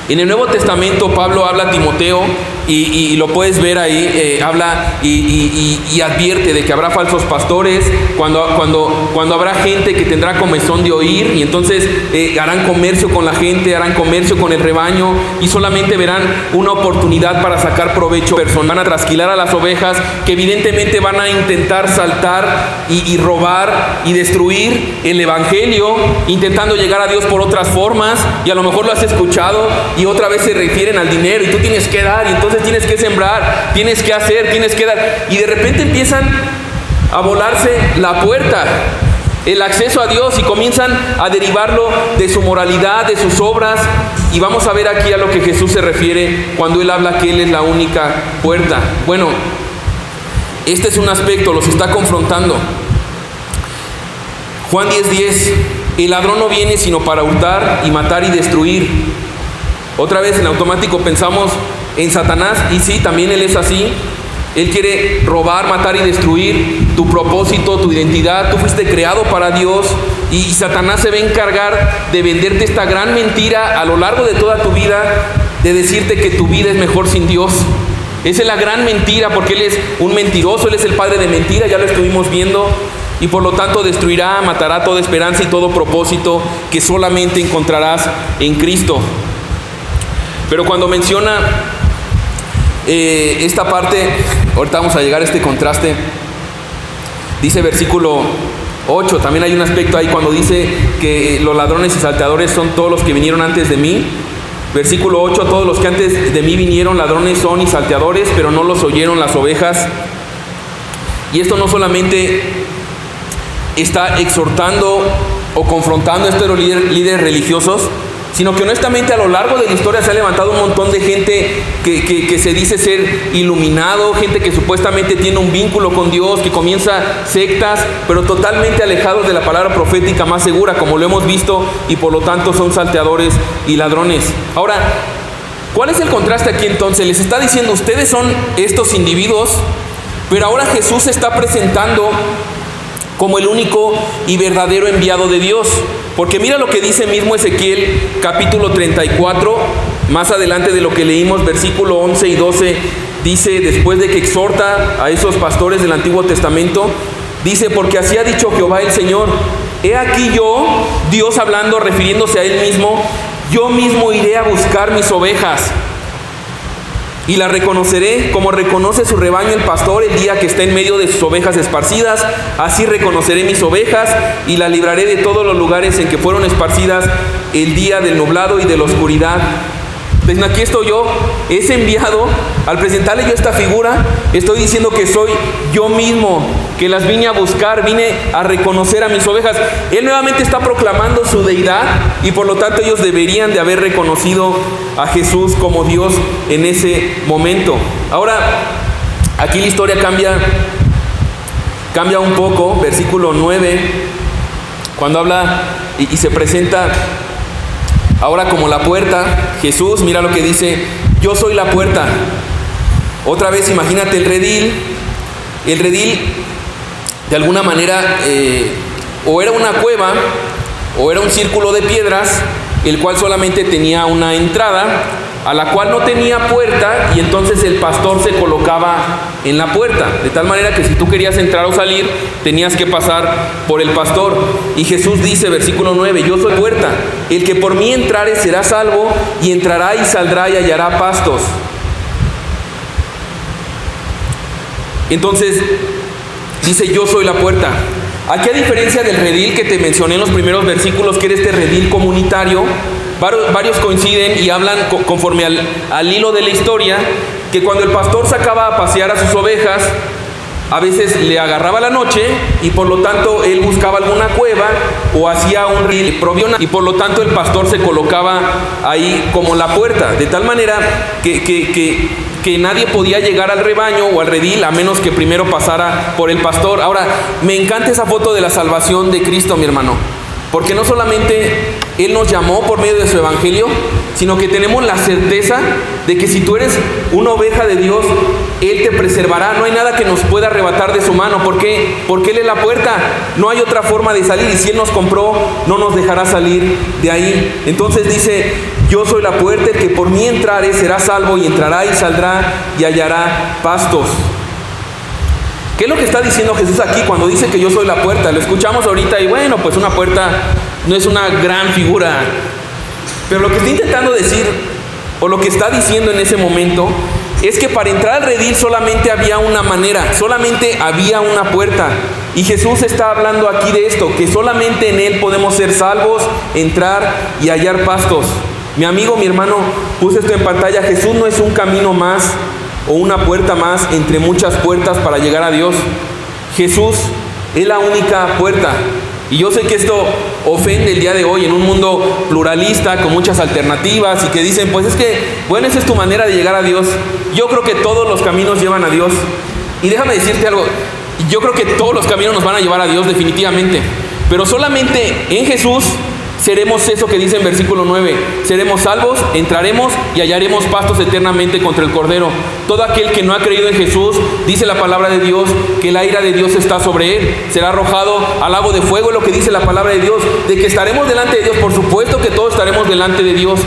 en el Nuevo Testamento Pablo habla a Timoteo y lo puedes ver ahí, habla y advierte de que habrá falsos pastores, cuando habrá gente que tendrá comezón de oír, y entonces harán comercio con la gente, harán comercio con el rebaño, y solamente verán una oportunidad para sacar provecho personal. Van a trasquilar a las ovejas, que evidentemente van a intentar saltar y robar y destruir el evangelio, intentando llegar a Dios por otras formas, y a lo mejor lo has escuchado, y otra vez se refieren al dinero, y tú tienes que dar, y entonces tienes que sembrar, tienes que hacer, tienes que dar, y de repente empiezan a volarse la puerta, el acceso a Dios, y comienzan a derivarlo de su moralidad, de sus obras. Y vamos a ver aquí a lo que Jesús se refiere cuando Él habla que Él es la única puerta. Bueno, este es un aspecto, los está confrontando. Juan 10:10: el ladrón no viene sino para hurtar y matar y destruir. Otra vez en automático pensamos en Satanás, y sí, también él es así. Él quiere robar, matar y destruir tu propósito, tu identidad. Tú fuiste creado para Dios, y Satanás se va a encargar de venderte esta gran mentira a lo largo de toda tu vida, de decirte que tu vida es mejor sin Dios. Esa es la gran mentira, porque Él es un mentiroso, Él es el padre de mentira, ya lo estuvimos viendo. Y por lo tanto destruirá, matará toda esperanza y todo propósito que solamente encontrarás en Cristo. Pero cuando menciona esta parte, ahorita vamos a llegar a este contraste, dice versículo 8, también hay un aspecto ahí cuando dice que los ladrones y salteadores son todos los que vinieron antes de mí. Versículo 8: todos los que antes de mí vinieron ladrones son y salteadores, pero no los oyeron las ovejas. Y esto no solamente está exhortando o confrontando a estos líderes religiosos, sino que honestamente a lo largo de la historia se ha levantado un montón de gente que se dice ser iluminado, gente que supuestamente tiene un vínculo con Dios, que comienza sectas, pero totalmente alejados de la palabra profética más segura, como lo hemos visto, y por lo tanto son salteadores y ladrones. Ahora, ¿cuál es el contraste aquí entonces? Les está diciendo, ustedes son estos individuos, pero ahora Jesús se está presentando como el único y verdadero enviado de Dios. Porque mira lo que dice mismo Ezequiel capítulo 34, más adelante de lo que leímos, versículo 11 y 12, dice, después de que exhorta a esos pastores del Antiguo Testamento, dice, porque así ha dicho Jehová el Señor, he aquí yo, Dios hablando, refiriéndose a Él mismo, yo mismo iré a buscar mis ovejas y las reconoceré como reconoce su rebaño el pastor el día que está en medio de sus ovejas esparcidas. Así reconoceré mis ovejas y las libraré de todos los lugares en que fueron esparcidas el día del nublado y de la oscuridad. Pues aquí estoy yo, es enviado. Al presentarle yo esta figura, estoy diciendo que soy yo mismo, que las vine a buscar, vine a reconocer a mis ovejas. Él nuevamente está proclamando su deidad y por lo tanto ellos deberían de haber reconocido a Jesús como Dios en ese momento. Ahora, aquí la historia cambia un poco, versículo 9, cuando habla y se presenta ahora como la puerta. Jesús, mira lo que dice, yo soy la puerta. Otra vez imagínate el redil de alguna manera o era una cueva o era un círculo de piedras, el cual solamente tenía una entrada, a la cual no tenía puerta, y entonces el pastor se colocaba en la puerta, de tal manera que si tú querías entrar o salir, tenías que pasar por el pastor. Y Jesús dice, versículo 9, yo soy puerta, el que por mí entrare será salvo, y entrará y saldrá y hallará pastos. Entonces, dice, yo soy la puerta. Aquí, a diferencia del redil que te mencioné en los primeros versículos, que era este redil comunitario, varios coinciden y hablan conforme al hilo de la historia, que cuando el pastor sacaba a pasear a sus ovejas, a veces le agarraba la noche y por lo tanto él buscaba alguna cueva o hacía un redil provisional, y por lo tanto el pastor se colocaba ahí como la puerta, de tal manera que nadie podía llegar al rebaño o al redil a menos que primero pasara por el pastor. Ahora, me encanta esa foto de la salvación de Cristo, mi hermano, porque no solamente Él nos llamó por medio de su evangelio, sino que tenemos la certeza de que si tú eres una oveja de Dios, Él te preservará. No hay nada que nos pueda arrebatar de su mano. ¿Por qué? Porque Él es la puerta. No hay otra forma de salir, y si Él nos compró, no nos dejará salir de ahí. Entonces dice, yo soy la puerta, el que por mí entrare será salvo, y entrará y saldrá y hallará pastos. ¿Qué es lo que está diciendo Jesús aquí cuando dice que yo soy la puerta? Lo escuchamos ahorita y bueno, pues una puerta no es una gran figura. Pero lo que está intentando decir, o lo que está diciendo en ese momento, es que para entrar al redil solamente había una manera, solamente había una puerta. Y Jesús está hablando aquí de esto, que solamente en Él podemos ser salvos, entrar y hallar pastos. Mi amigo, mi hermano, puse esto en pantalla. Jesús no es un camino más o una puerta más entre muchas puertas para llegar a Dios. Jesús es la única puerta. Y yo sé que esto ofende el día de hoy en un mundo pluralista con muchas alternativas y que dicen, pues es que, bueno, esa es tu manera de llegar a Dios. Yo creo que todos los caminos llevan a Dios. Y déjame decirte algo, yo creo que todos los caminos nos van a llevar a Dios definitivamente. Pero solamente en Jesús seremos eso que dice en versículo 9, seremos salvos, entraremos y hallaremos pastos eternamente contra el Cordero. Todo aquel que no ha creído en Jesús, dice la palabra de Dios, que la ira de Dios está sobre él, será arrojado al lago de fuego, es lo que dice la palabra de Dios. De que estaremos delante de Dios, por supuesto que todos estaremos delante de Dios,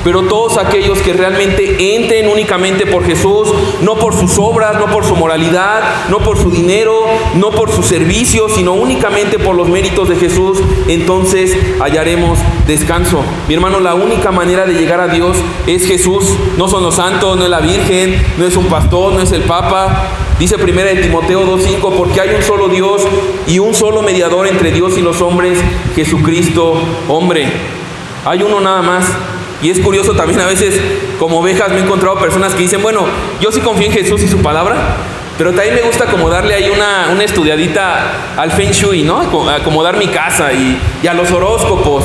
pero todos aquellos que realmente entren únicamente por Jesús, no por sus obras, no por su moralidad, no por su dinero, no por su servicio, sino únicamente por los méritos de Jesús, entonces hallaremos descanso. Mi hermano, la única manera de llegar a Dios es Jesús. No son los santos, no es la Virgen, no es un pastor, no es el Papa. Dice 1 Timoteo 2:5, porque hay un solo Dios y un solo mediador entre Dios y los hombres, Jesucristo, hombre. Hay uno nada más. Y es curioso también, a veces como ovejas me he encontrado personas que dicen, bueno, yo sí confío en Jesús y su palabra, pero también me gusta como darle ahí una estudiadita al Feng Shui, ¿no? Acomodar mi casa y a los horóscopos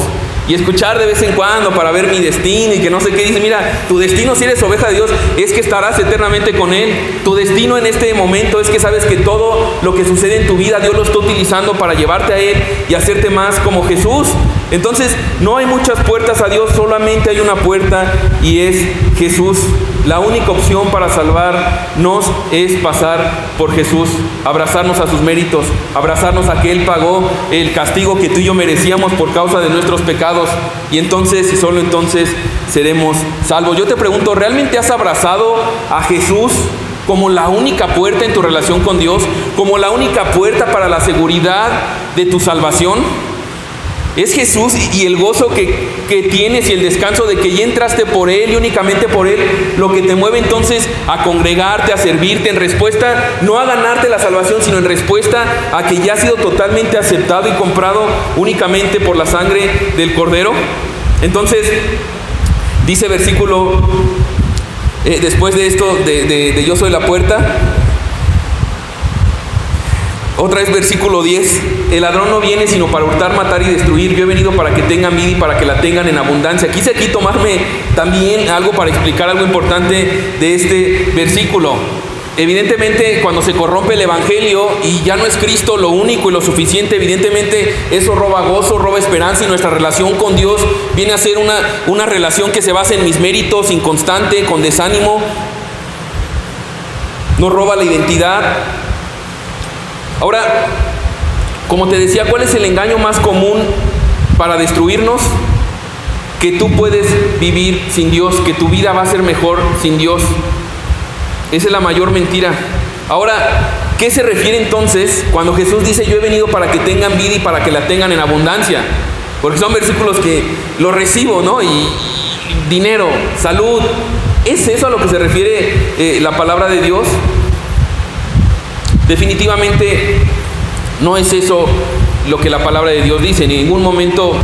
y escuchar de vez en cuando para ver mi destino y que no sé qué. Dice, mira, tu destino si eres oveja de Dios es que estarás eternamente con Él. Tu destino en este momento es que sabes que todo lo que sucede en tu vida Dios lo está utilizando para llevarte a Él y hacerte más como Jesús. Entonces no hay muchas puertas a Dios, solamente hay una puerta y es Jesús. La única opción para salvarnos es pasar por Jesús, abrazarnos a sus méritos, abrazarnos a que Él pagó el castigo que tú y yo merecíamos por causa de nuestros pecados, y entonces y solo entonces seremos salvos. Yo te pregunto, ¿realmente has abrazado a Jesús como la única puerta en tu relación con Dios, como la única puerta para la seguridad de tu salvación? Es Jesús y el gozo que tienes y el descanso de que ya entraste por Él y únicamente por Él, lo que te mueve entonces a congregarte, a servirte en respuesta, no a ganarte la salvación, sino en respuesta a que ya has sido totalmente aceptado y comprado únicamente por la sangre del Cordero. Entonces, dice versículo, después de esto, de yo soy la puerta, otra vez versículo 10, el ladrón no viene sino para hurtar, matar y destruir. Yo he venido para que tengan vida y para que la tengan en abundancia. Quise aquí tomarme también algo para explicar algo importante de este versículo. Evidentemente, cuando se corrompe el evangelio y ya no es Cristo lo único y lo suficiente, evidentemente eso roba gozo, roba esperanza, y nuestra relación con Dios viene a ser una relación que se basa en mis méritos, inconstante, con desánimo. Nos roba la identidad. Ahora, como te decía, ¿cuál es el engaño más común para destruirnos? Que tú puedes vivir sin Dios, que tu vida va a ser mejor sin Dios. Esa es la mayor mentira. Ahora, ¿qué se refiere entonces cuando Jesús dice yo he venido para que tengan vida y para que la tengan en abundancia? Porque son versículos que los recibo, ¿no? Y dinero, salud. ¿Es eso a lo que se refiere la palabra de Dios? Definitivamente no es eso lo que la palabra de Dios dice. En ningún momento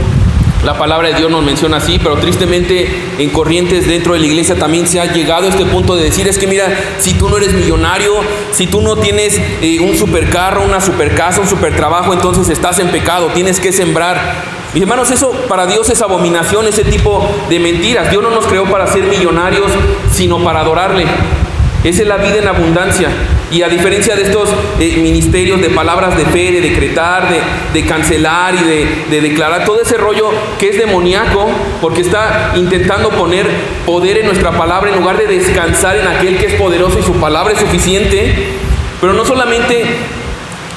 la palabra de Dios nos menciona así, pero tristemente en corrientes dentro de la iglesia también se ha llegado a este punto de decir, es que mira, si tú no eres millonario, si tú no tienes un supercarro, una supercasa, un supertrabajo, entonces estás en pecado, tienes que sembrar. Mis hermanos, eso para Dios es abominación, ese tipo de mentiras. Dios no nos creó para ser millonarios, sino para adorarle. Esa es la vida en abundancia. Y a diferencia de estos ministerios de palabras de fe, de decretar, de cancelar y de declarar, todo ese rollo que es demoníaco, porque está intentando poner poder en nuestra palabra en lugar de descansar en aquel que es poderoso y su palabra es suficiente. Pero no solamente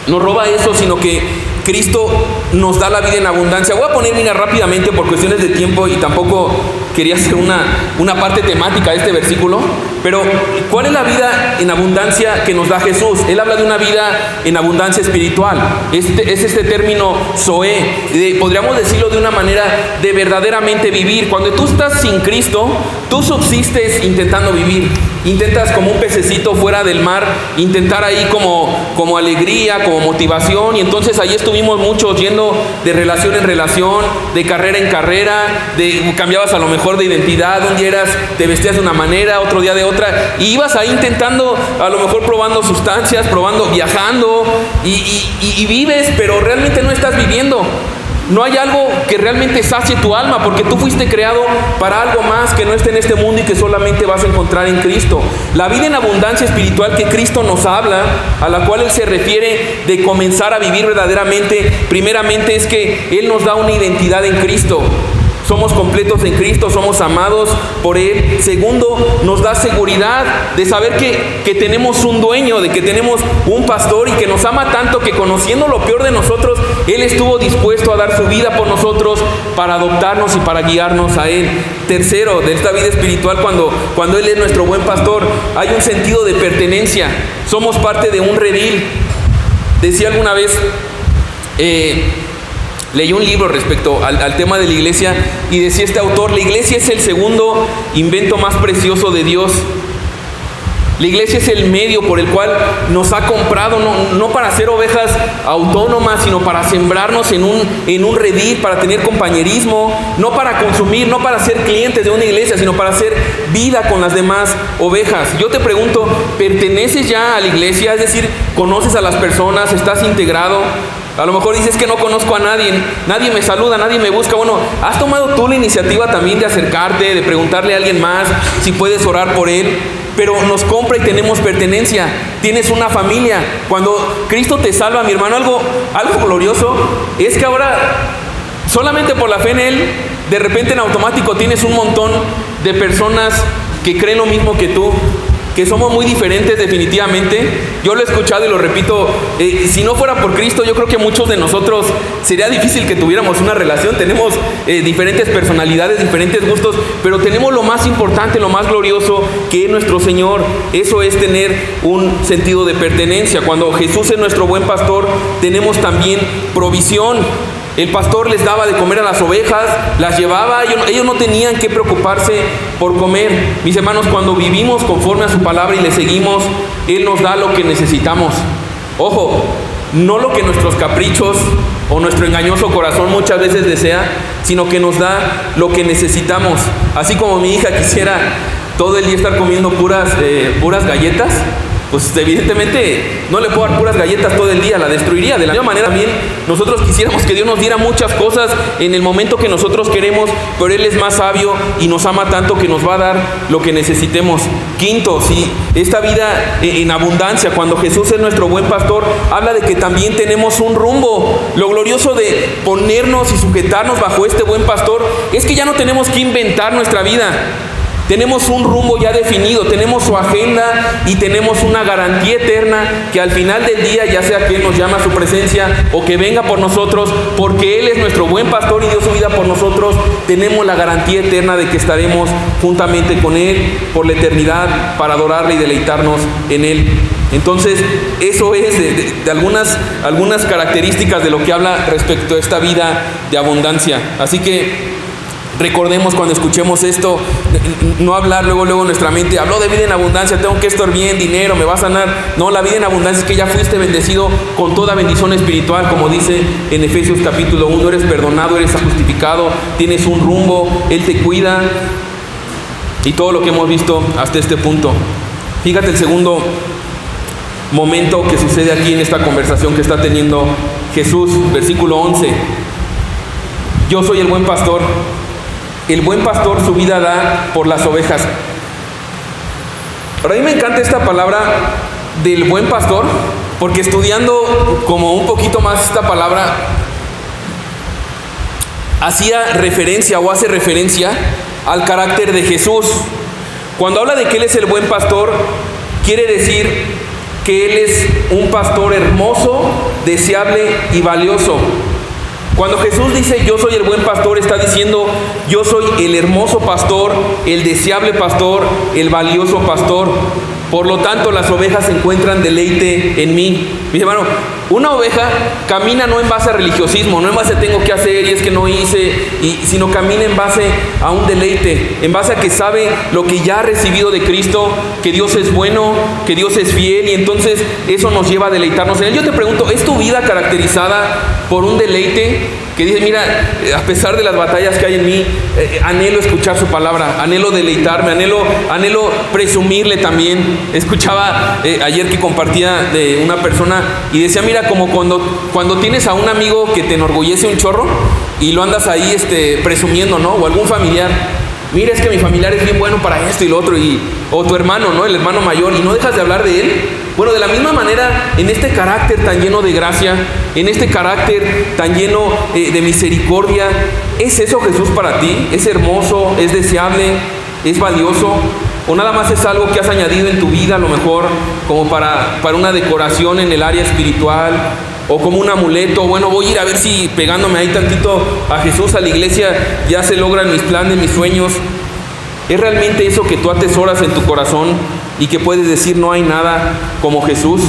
nos roba eso, sino que Cristo nos da la vida en abundancia. Voy a poner, mira, rápidamente por cuestiones de tiempo, y tampoco quería hacer una parte temática de este versículo, pero ¿cuál es la vida en abundancia que nos da Jesús? Él habla de una vida en abundancia espiritual. Es este término Zoé, podríamos decirlo de una manera de verdaderamente vivir. Cuando tú estás sin Cristo, tú subsistes intentando vivir. Intentas como un pececito fuera del mar, intentar ahí como alegría, como motivación, y entonces ahí estuvimos muchos yendo de relación en relación, de carrera en carrera, cambiabas a lo mejor de identidad, un día te vestías de una manera, otro día de otra, y ibas ahí intentando, a lo mejor probando sustancias, viajando, y vives, pero realmente no estás viviendo. No hay algo que realmente sacie tu alma, porque tú fuiste creado para algo más que no esté en este mundo y que solamente vas a encontrar en Cristo. La vida en abundancia espiritual que Cristo nos habla, a la cual Él se refiere de comenzar a vivir verdaderamente, primeramente es que Él nos da una identidad en Cristo. Somos completos en Cristo, somos amados por Él. Segundo, nos da seguridad de saber que tenemos un dueño, de que tenemos un pastor y que nos ama tanto que, conociendo lo peor de nosotros, Él estuvo dispuesto a dar su vida por nosotros para adoptarnos y para guiarnos a Él. Tercero, de esta vida espiritual, cuando Él es nuestro buen pastor, hay un sentido de pertenencia. Somos parte de un redil. Decía alguna vez... leí un libro respecto al tema de la iglesia y decía este autor, la iglesia es el segundo invento más precioso de Dios. La iglesia es el medio por el cual nos ha comprado, no para ser ovejas autónomas, sino para sembrarnos en un redil, para tener compañerismo, no para consumir, no para ser clientes de una iglesia, sino para hacer vida con las demás ovejas. Yo te pregunto, ¿perteneces ya a la iglesia? Es decir, ¿conoces a las personas? ¿Estás integrado? A lo mejor dices que no conozco a nadie, nadie me saluda, nadie me busca. Bueno, ¿has tomado tú la iniciativa también de acercarte, de preguntarle a alguien más si puedes orar por él? Pero nos compra y tenemos pertenencia, tienes una familia. Cuando Cristo te salva, mi hermano, algo glorioso es que ahora, solamente por la fe en Él, de repente en automático tienes un montón de personas que creen lo mismo que tú, que somos muy diferentes definitivamente. Yo lo he escuchado y lo repito, si no fuera por Cristo, yo creo que muchos de nosotros sería difícil que tuviéramos una relación. Tenemos diferentes personalidades, diferentes gustos, pero tenemos lo más importante, lo más glorioso, que es nuestro Señor. Eso es tener un sentido de pertenencia. Cuando Jesús es nuestro buen pastor, tenemos también provisión. El pastor les daba de comer a las ovejas, las llevaba, ellos no tenían que preocuparse por comer. Mis hermanos, cuando vivimos conforme a su palabra y le seguimos, Él nos da lo que necesitamos. Ojo, no lo que nuestros caprichos o nuestro engañoso corazón muchas veces desea, sino que nos da lo que necesitamos. Así como mi hija quisiera todo el día estar comiendo puras galletas, pues evidentemente no le puedo dar puras galletas todo el día, la destruiría. De la misma manera también nosotros quisiéramos que Dios nos diera muchas cosas en el momento que nosotros queremos, pero Él es más sabio y nos ama tanto que nos va a dar lo que necesitemos. Quinto, si esta vida en abundancia, cuando Jesús es nuestro buen pastor, habla de que también tenemos un rumbo. Lo glorioso de ponernos y sujetarnos bajo este buen pastor es que ya no tenemos que inventar nuestra vida. Tenemos un rumbo ya definido, tenemos su agenda y tenemos una garantía eterna que al final del día, ya sea que Él nos llama a su presencia o que venga por nosotros, porque Él es nuestro buen pastor y dio su vida por nosotros, tenemos la garantía eterna de que estaremos juntamente con Él por la eternidad para adorarle y deleitarnos en Él. Entonces, eso es de algunas características de lo que habla respecto a esta vida de abundancia. Así que recordemos cuando escuchemos esto, no hablar luego en nuestra mente, habló de vida en abundancia, tengo que estar bien, dinero, me va a sanar. No, la vida en abundancia es que ya fuiste bendecido con toda bendición espiritual, como dice en Efesios capítulo 1, eres perdonado, eres justificado, tienes un rumbo, Él te cuida y todo lo que hemos visto hasta este punto. Fíjate el segundo momento que sucede aquí en esta conversación que está teniendo Jesús, versículo 11. Yo soy el buen pastor. El buen pastor su vida da por las ovejas. Pero a mí me encanta esta palabra del buen pastor, porque estudiando como un poquito más esta palabra, hacía referencia o hace referencia al carácter de Jesús. Cuando habla de que Él es el buen pastor, quiere decir que Él es un pastor hermoso, deseable y valioso. Cuando Jesús dice yo soy el buen pastor, está diciendo yo soy el hermoso pastor, el deseable pastor, el valioso pastor. Por lo tanto, las ovejas encuentran deleite en mí. Mi hermano, una oveja camina no en base a religiosismo, no en base a tengo que hacer y es que no hice, sino camina en base a un deleite, en base a que sabe lo que ya ha recibido de Cristo, que Dios es bueno, que Dios es fiel, y entonces eso nos lleva a deleitarnos en Él. Yo te pregunto, ¿es tu vida caracterizada por un deleite que dice, mira, a pesar de las batallas que hay en mí, anhelo escuchar su palabra, anhelo deleitarme, anhelo presumirle también? Escuchaba ayer que compartía de una persona y decía, mira, como cuando tienes a un amigo que te enorgullece un chorro y lo andas ahí presumiendo, ¿no? O algún familiar, mira, es que mi familiar es bien bueno para esto y lo otro, o tu hermano, ¿no? El hermano mayor, y no dejas de hablar de él. Bueno, de la misma manera, en este carácter tan lleno de gracia, en este carácter tan lleno de misericordia, ¿es eso Jesús para ti? ¿Es hermoso? ¿Es deseable? ¿Es valioso? ¿O nada más es algo que has añadido en tu vida, a lo mejor como para una decoración en el área espiritual, o como un amuleto? Bueno, voy a ir a ver si pegándome ahí tantito a Jesús, a la iglesia, ya se logran mis planes, mis sueños. ¿Es realmente eso que tú atesoras en tu corazón y que puedes decir no hay nada como Jesús?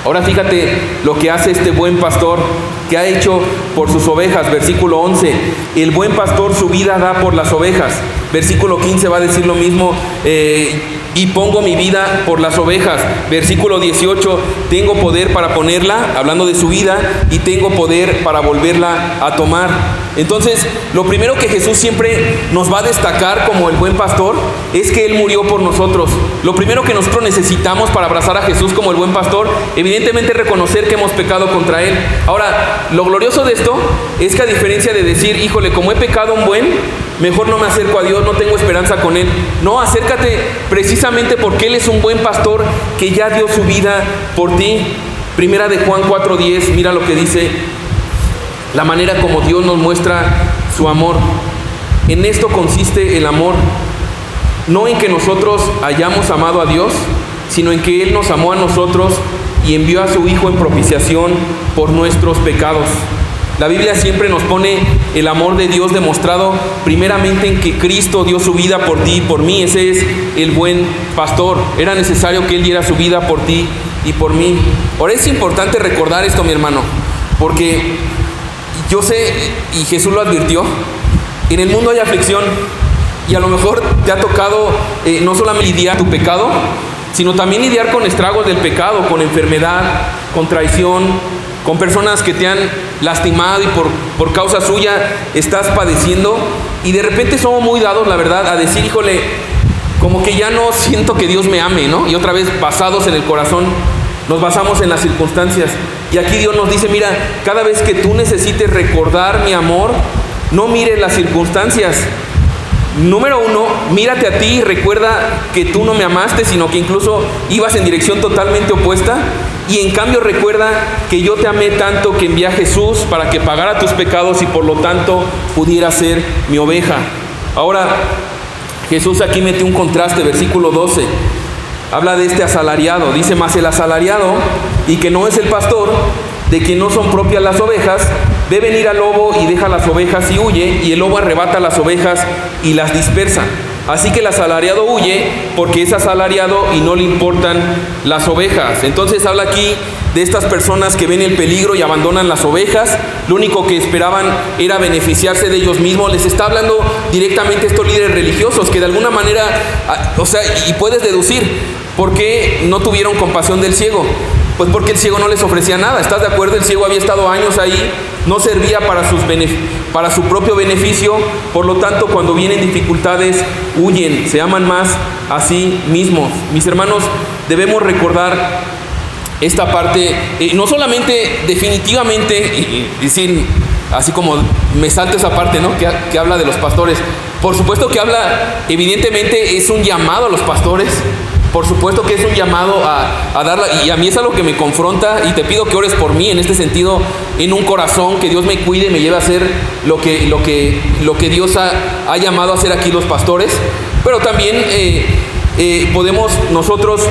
Ahora fíjate lo que hace este buen pastor, que ha hecho por sus ovejas. Versículo 11, el buen pastor su vida da por las ovejas. Versículo 15 va a decir lo mismo, y pongo mi vida por las ovejas. Versículo 18, tengo poder para ponerla, hablando de su vida, y tengo poder para volverla a tomar. Entonces, lo primero que Jesús siempre nos va a destacar como el buen pastor es que Él murió por nosotros. Lo primero que nosotros necesitamos para abrazar a Jesús como el buen pastor, evidentemente, es reconocer que hemos pecado contra Él. Ahora, lo glorioso de esto es que, a diferencia de decir, híjole, como he pecado un buen, mejor no me acerco a Dios, no tengo esperanza con Él. No, acércate precisamente porque Él es un buen pastor que ya dio su vida por ti. Primera de Juan 4:10, mira lo que dice, la manera como Dios nos muestra su amor. En esto consiste el amor, no en que nosotros hayamos amado a Dios, sino en que Él nos amó a nosotros y envió a su Hijo en propiciación por nuestros pecados. La Biblia siempre nos pone el amor de Dios demostrado primeramente en que Cristo dio su vida por ti y por mí. Ese es el buen pastor. Era necesario que Él diera su vida por ti y por mí. Ahora, es importante recordar esto, mi hermano, porque yo sé, y Jesús lo advirtió, en el mundo hay aflicción, y a lo mejor te ha tocado no solamente lidiar tu pecado, sino también lidiar con estragos del pecado, con enfermedad, con traición, con personas que te han lastimado y por causa suya estás padeciendo, y de repente somos muy dados, la verdad, a decir, híjole, como que ya no siento que Dios me ame, ¿no? Y otra vez, basados en el corazón, nos basamos en las circunstancias. Y aquí Dios nos dice, mira, cada vez que tú necesites recordar mi amor, no mires las circunstancias. Número uno, mírate a ti y recuerda que tú no me amaste, sino que incluso ibas en dirección totalmente opuesta. Y en cambio recuerda que yo te amé tanto que envié a Jesús para que pagara tus pecados y por lo tanto pudiera ser mi oveja. Ahora, Jesús aquí mete un contraste, versículo 12. Habla de este asalariado. Dice, mas el asalariado, y que no es el pastor, de quien no son propias las ovejas, ve venir al lobo y deja las ovejas y huye, y el lobo arrebata las ovejas y las dispersa. Así que el asalariado huye porque es asalariado y no le importan las ovejas. Entonces habla aquí de estas personas que ven el peligro y abandonan las ovejas. Lo único que esperaban era beneficiarse de ellos mismos. Les está hablando directamente estos líderes religiosos que de alguna manera, y puedes deducir por qué no tuvieron compasión del ciego. Pues porque el ciego no les ofrecía nada. ¿Estás de acuerdo? El ciego había estado años ahí, no servía para su propio beneficio. Por lo tanto, cuando vienen dificultades, huyen, se aman más a sí mismos. Mis hermanos, debemos recordar esta parte, no solamente definitivamente, y sin, así como me salto esa parte, ¿no? que habla de los pastores. Por supuesto que habla, evidentemente es un llamado a los pastores. Por supuesto que es un llamado a darla, y a mí es algo que me confronta, y te pido que ores por mí en este sentido, en un corazón, que Dios me cuide y me lleve a hacer lo que Dios ha llamado a hacer aquí los pastores. Pero también podemos nosotros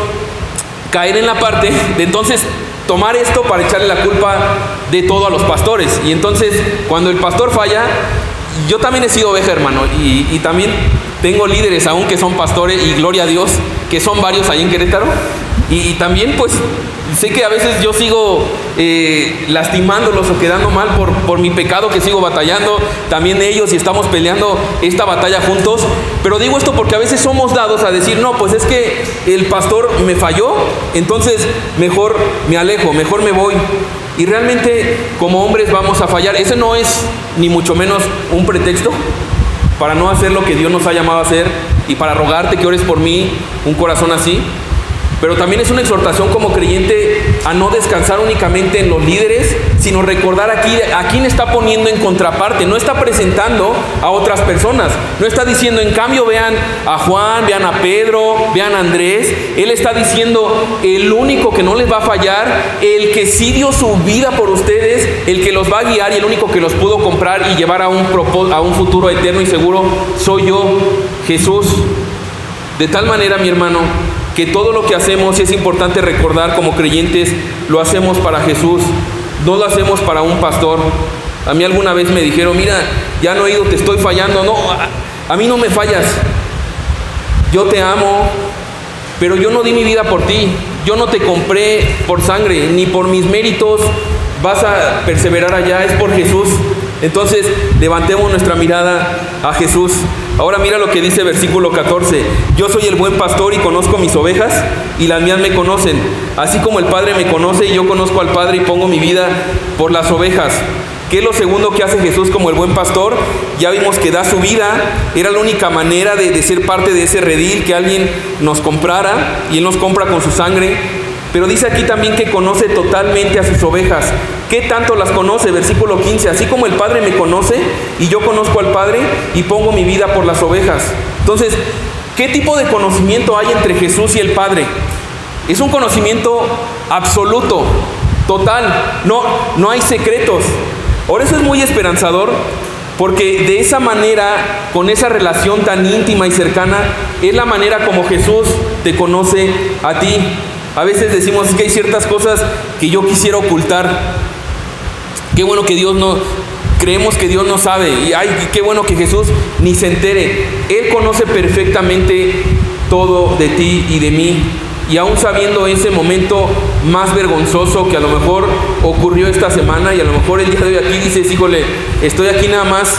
caer en la parte de entonces tomar esto para echarle la culpa de todo a los pastores. Y entonces, cuando el pastor falla, yo también he sido oveja, hermano, y también tengo líderes aún que son pastores, y gloria a Dios, que son varios ahí en Querétaro. Y también pues sé que a veces yo sigo lastimándolos o quedando mal por mi pecado, que sigo batallando también ellos, y estamos peleando esta batalla juntos. Pero digo esto porque a veces somos dados a decir, no, pues es que el pastor me falló, entonces mejor me alejo, mejor me voy. Y realmente como hombres vamos a fallar. Ese no es ni mucho menos un pretexto para no hacer lo que Dios nos ha llamado a hacer y para rogarte que ores por mí, un corazón así. Pero también es una exhortación como creyente a no descansar únicamente en los líderes, sino recordar aquí a quién está poniendo en contraparte. No está presentando a otras personas. No está diciendo, en cambio, vean a Juan, vean a Pedro, vean a Andrés. Él está diciendo, el único que no les va a fallar, el que sí dio su vida por ustedes, el que los va a guiar y el único que los pudo comprar y llevar a un futuro eterno y seguro, soy yo, Jesús. De tal manera, mi hermano, que todo lo que hacemos, y es importante recordar como creyentes, lo hacemos para Jesús, no lo hacemos para un pastor. A mí alguna vez me dijeron, mira, ya no he ido, te estoy fallando. No, a mí no me fallas, yo te amo, pero yo no di mi vida por ti, yo no te compré por sangre, ni por mis méritos vas a perseverar allá, es por Jesús. Entonces levantemos nuestra mirada a Jesús. Ahora mira lo que dice versículo 14. Yo soy el buen pastor y conozco mis ovejas, y las mías me conocen. Así como el Padre me conoce y yo conozco al Padre y pongo mi vida por las ovejas. ¿Qué es lo segundo que hace Jesús como el buen pastor? Ya vimos que da su vida. Era la única manera de ser parte de ese redil, que alguien nos comprara, y Él nos compra con su sangre. Pero dice aquí también que conoce totalmente a sus ovejas. ¿Qué tanto las conoce? Versículo 15, así como el Padre me conoce y yo conozco al Padre y pongo mi vida por las ovejas. Entonces, ¿qué tipo de conocimiento hay entre Jesús y el Padre? Es un conocimiento absoluto, total, no hay secretos. Por eso es muy esperanzador, porque de esa manera, con esa relación tan íntima y cercana, es la manera como Jesús te conoce a ti. A veces decimos que hay ciertas cosas que yo quisiera ocultar. Qué bueno que Dios no... Creemos que Dios no sabe, y ay, qué bueno que Jesús ni se entere. Él conoce perfectamente todo de ti y de mí. Y aún sabiendo ese momento más vergonzoso que a lo mejor ocurrió esta semana, y a lo mejor el día de hoy aquí dices, híjole, estoy aquí nada más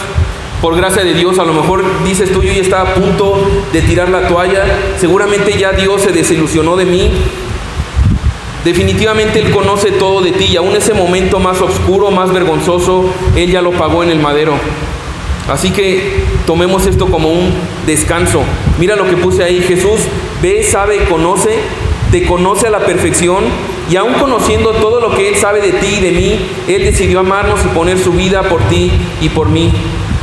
por gracia de Dios. A lo mejor dices tú, yo ya estaba a punto de tirar la toalla, seguramente ya Dios se desilusionó de mí. Definitivamente Él conoce todo de ti, y aún ese momento más oscuro, más vergonzoso, Él ya lo pagó en el madero. Así que tomemos esto como un descanso. Mira lo que puse ahí: Jesús ve, sabe, conoce, te conoce a la perfección, y aún conociendo todo lo que Él sabe de ti y de mí, Él decidió amarnos y poner su vida por ti y por mí.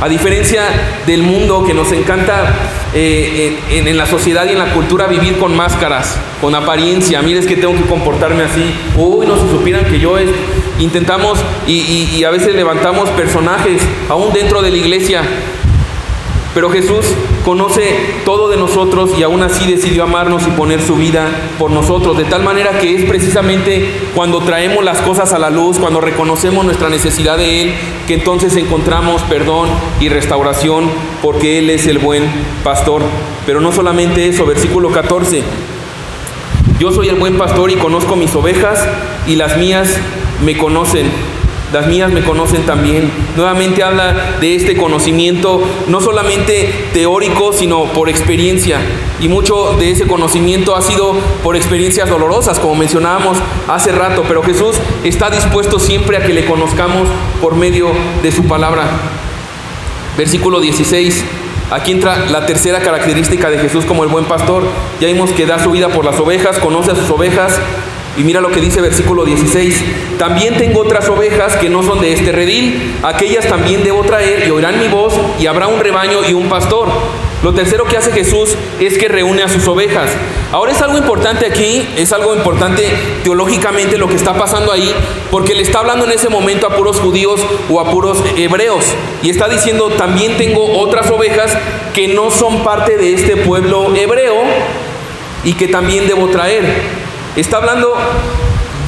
A diferencia del mundo, que nos encanta en la sociedad y en la cultura vivir con máscaras, con apariencia. Mira, es que tengo que comportarme así. Uy, no se supieran que yo intentamos y a veces levantamos personajes aún dentro de la iglesia. Pero Jesús conoce todo de nosotros, y aún así decidió amarnos y poner su vida por nosotros, de tal manera que es precisamente cuando traemos las cosas a la luz, cuando reconocemos nuestra necesidad de Él, que entonces encontramos perdón y restauración, porque Él es el buen pastor. Pero no solamente eso, versículo 14: yo soy el buen pastor y conozco mis ovejas, y las mías me conocen. Las mías me conocen también. Nuevamente habla de este conocimiento, no solamente teórico, sino por experiencia. Y mucho de ese conocimiento ha sido por experiencias dolorosas, como mencionábamos hace rato. Pero Jesús está dispuesto siempre a que le conozcamos por medio de su palabra. Versículo 16. Aquí entra la tercera característica de Jesús como el buen pastor. Ya vimos que da su vida por las ovejas, conoce a sus ovejas. Y mira lo que dice versículo 16: también tengo otras ovejas que no son de este redil, aquellas también debo traer, y oirán mi voz, y habrá un rebaño y un pastor. Lo tercero que hace Jesús es que reúne a sus ovejas. Ahora es algo importante aquí, es algo importante teológicamente lo que está pasando ahí, porque le está hablando en ese momento a puros judíos o a puros hebreos, y está diciendo, también tengo otras ovejas que no son parte de este pueblo hebreo y que también debo traer. Está hablando